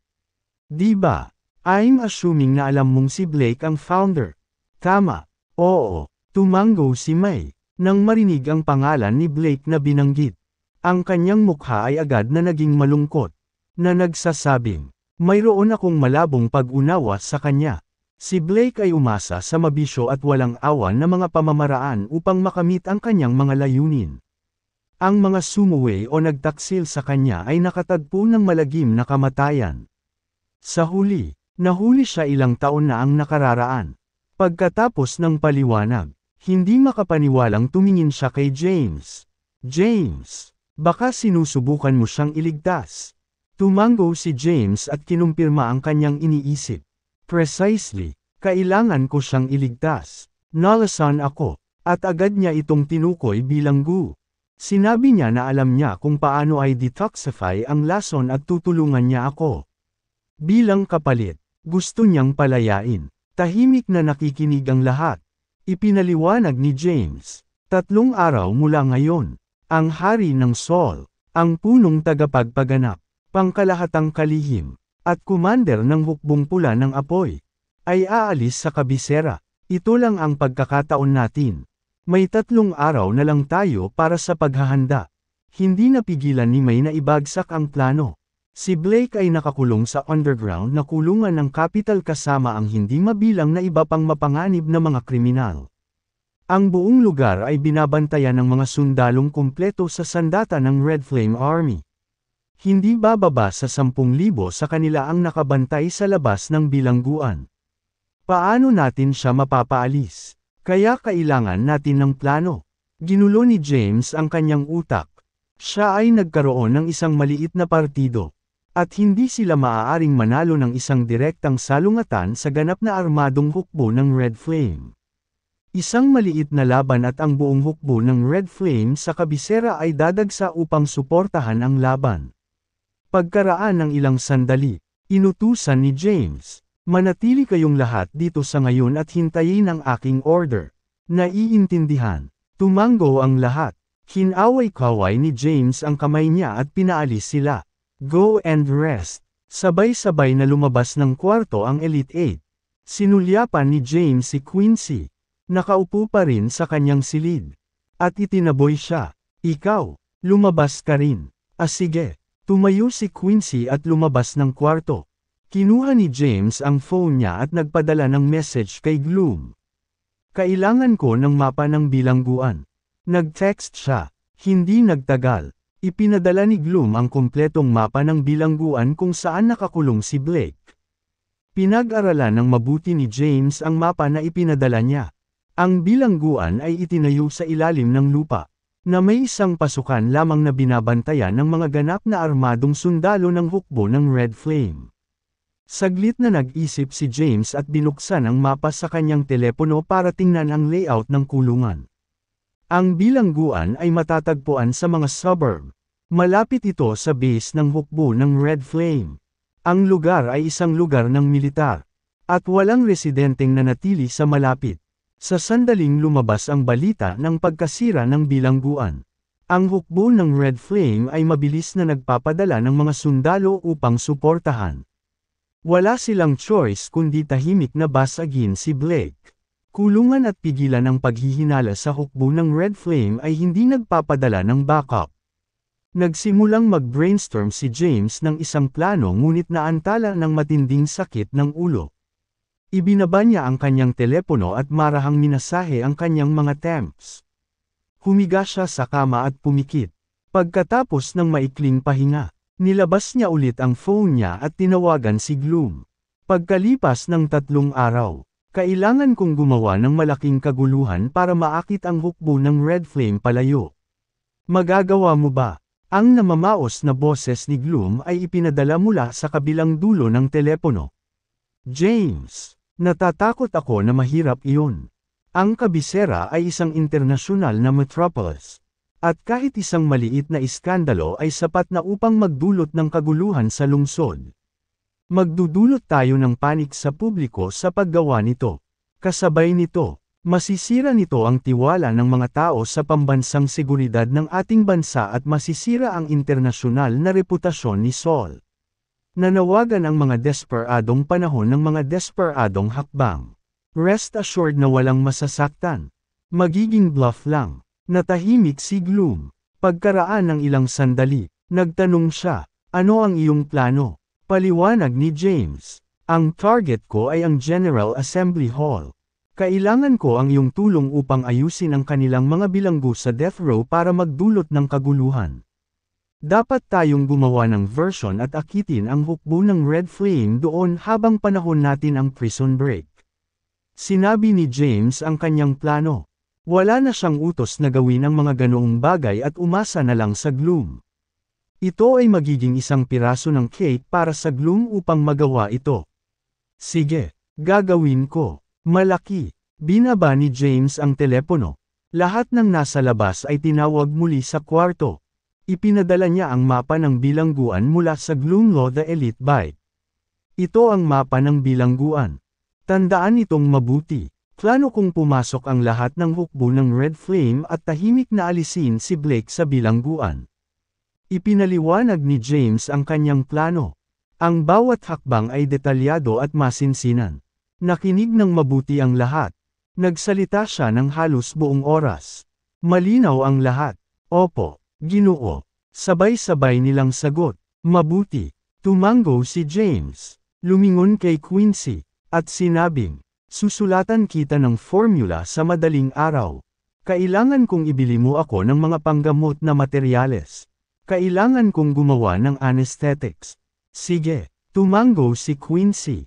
Di ba? I'm assuming na alam mong si Blake ang founder. Tama. Oo. Tumango si May. Nang marinig ang pangalan ni Blake na binanggit. Ang kanyang mukha ay agad na naging malungkot. Na nagsasabing, mayroon akong malabong pag-unawa sa kanya. Si Blake ay umasa sa mabisyo at walang awan na mga pamamaraan upang makamit ang kanyang mga layunin. Ang mga sumuway o nagtaksil sa kanya ay nakatagpo ng malagim na kamatayan. Sa huli, nahuli siya ilang taon na ang nakararaan. Pagkatapos ng paliwanag, hindi makapaniwalang tumingin siya kay James. James, baka sinusubukan mo siyang iligtas. Tumango si James at kinumpirma ang kanyang iniisip. Precisely, kailangan ko siyang iligtas. Nalasan ako, at agad niya itong tinukoy bilang gu. Sinabi niya na alam niya kung paano ay detoxify ang lason at tutulungan niya ako. Bilang kapalit, gusto niyang palayain. Tahimik na nakikinig ang lahat. Ipinaliwanag ni James, 3 araw mula ngayon, ang hari ng Sol, ang punong tagapagpaganap, pangkalahatang kalihim, at kumander ng hukbong pula ng apoy, ay aalis sa kabisera. Ito lang ang pagkakataon natin. May 3 araw na lang tayo para sa paghahanda. Hindi napigilan ni May na ibagsak ang plano. Si Blake ay nakakulong sa underground na kulungan ng Capital kasama ang hindi mabilang na iba pang mapanganib na mga kriminal. Ang buong lugar ay binabantayan ng mga sundalong kumpleto sa sandata ng Red Flame Army. Hindi bababa sa 10,000 sa kanila ang nakabantay sa labas ng bilangguan. Paano natin siya mapapaalis? Kaya kailangan natin ng plano. Ginulo ni James ang kanyang utak. Siya ay nagkaroon ng isang maliit na partido. At hindi sila maaaring manalo ng isang direktang salungatan sa ganap na armadong hukbo ng Red Flame. Isang maliit na laban at ang buong hukbo ng Red Flame sa kabisera ay dadagsa upang suportahan ang laban. Pagkaraan ng ilang sandali, inutusan ni James, manatili kayong lahat dito sa ngayon at hintayin ang aking order. Naiintindihan. Tumango ang lahat. Hinaway-kaway ni James ang kamay niya at pinaalis sila. Go and rest. Sabay-sabay na lumabas ng kwarto ang Elite 8. Sinulyapan ni James si Quincy. Nakaupo pa rin sa kanyang silid. At itinaboy siya. Ikaw, lumabas ka rin. Sige. Tumayo si Quincy at lumabas ng kwarto. Kinuha ni James ang phone niya at nagpadala ng message kay Gloom. Kailangan ko ng mapa ng bilangguan. Nag-text siya. Hindi nagtagal. Ipinadala ni Gloom ang kumpletong mapa ng bilangguan kung saan nakakulong si Blake. Pinag-aralan ng mabuti ni James ang mapa na ipinadala niya. Ang bilangguan ay itinayo sa ilalim ng lupa, na may isang pasukan lamang na binabantayan ng mga ganap na armadong sundalo ng hukbo ng Red Flame. Saglit na nag-isip si James at binuksan ang mapa sa kanyang telepono para tingnan ang layout ng kulungan. Ang bilangguan ay matatagpuan sa mga suburb. Malapit ito sa base ng hukbo ng Red Flame. Ang lugar ay isang lugar ng militar. At walang residenteng nanatili sa malapit. Sa sandaling lumabas ang balita ng pagkasira ng bilangguan. Ang hukbo ng Red Flame ay mabilis na nagpapadala ng mga sundalo upang suportahan. Wala silang choice kundi tahimik na basagin si Blake. Kulungan at pigilan ang paghihinala sa hukbo ng Red Flame ay hindi nagpapadala ng backup. Nagsimulang mag-brainstorm si James ng isang plano ngunit naantala ng matinding sakit ng ulo. Ibinaba niya ang kanyang telepono at marahang minasahe ang kanyang mga temps. Humiga siya sa kama at pumikit. Pagkatapos ng maikling pahinga, nilabas niya ulit ang phone niya at tinawagan si Gloom. Pagkalipas ng 3 araw, kailangan kong gumawa ng malaking kaguluhan para maakit ang hukbo ng Red Flame palayo. Magagawa mo ba? Ang namamaos na boses ni Gloom ay ipinadala mula sa kabilang dulo ng telepono. James, natatakot ako na mahirap iyon. Ang kabisera ay isang internasyonal na metropolis. At kahit isang maliit na iskandalo ay sapat na upang magdulot ng kaguluhan sa lungsod. Magdudulot tayo ng panik sa publiko sa paggawa nito. Kasabay nito, Masisira nito ang tiwala ng mga tao sa pambansang seguridad ng ating bansa at masisira ang internasyonal na reputasyon ni Seoul. Nanawagan ang mga desperadong panahon ng mga desperadong hakbang. Rest assured na walang masasaktan. Magiging bluff lang. Natahimik si Gloom. Pagkaraan ng ilang sandali, nagtanong siya, ano ang iyong plano? Paliwanag ni James. Ang target ko ay ang General Assembly Hall. Kailangan ko ang iyong tulong upang ayusin ang kanilang mga bilanggo sa death row para magdulot ng kaguluhan. Dapat tayong gumawa ng version at akitin ang hukbo ng Red Flame doon habang panahon natin ang prison break. Sinabi ni James ang kanyang plano. Wala na siyang utos na gawin ang mga ganoong bagay at umasa na lang sa Gloom. Ito ay magiging isang piraso ng cake para sa Gloom upang magawa ito. Sige, gagawin ko. Malaki. Binaba ni James ang telepono. Lahat ng nasa labas ay tinawag muli sa kwarto. Ipinadala niya ang mapa ng bilangguan mula sa Gloomlaw the Elite Byte. Ito ang mapa ng bilangguan. Tandaan itong mabuti. Plano kong pumasok ang lahat ng hukbo ng Red Flame at tahimik na alisin si Blake sa bilangguan. Ipinaliwanag ni James ang kanyang plano. Ang bawat hakbang ay detalyado at masinsinan. Nakinig ng mabuti ang lahat. Nagsalita siya ng halos buong oras. Malinaw ang lahat. Opo, Ginoo. Sabay-sabay nilang sagot. Mabuti. Tumango si James. Lumingon kay Quincy. At sinabing, susulatan kita ng formula sa madaling araw. Kailangan kong ibili mo ako ng mga panggamot na materyales. Kailangan kong gumawa ng anesthetics. Sige. Tumango si Quincy.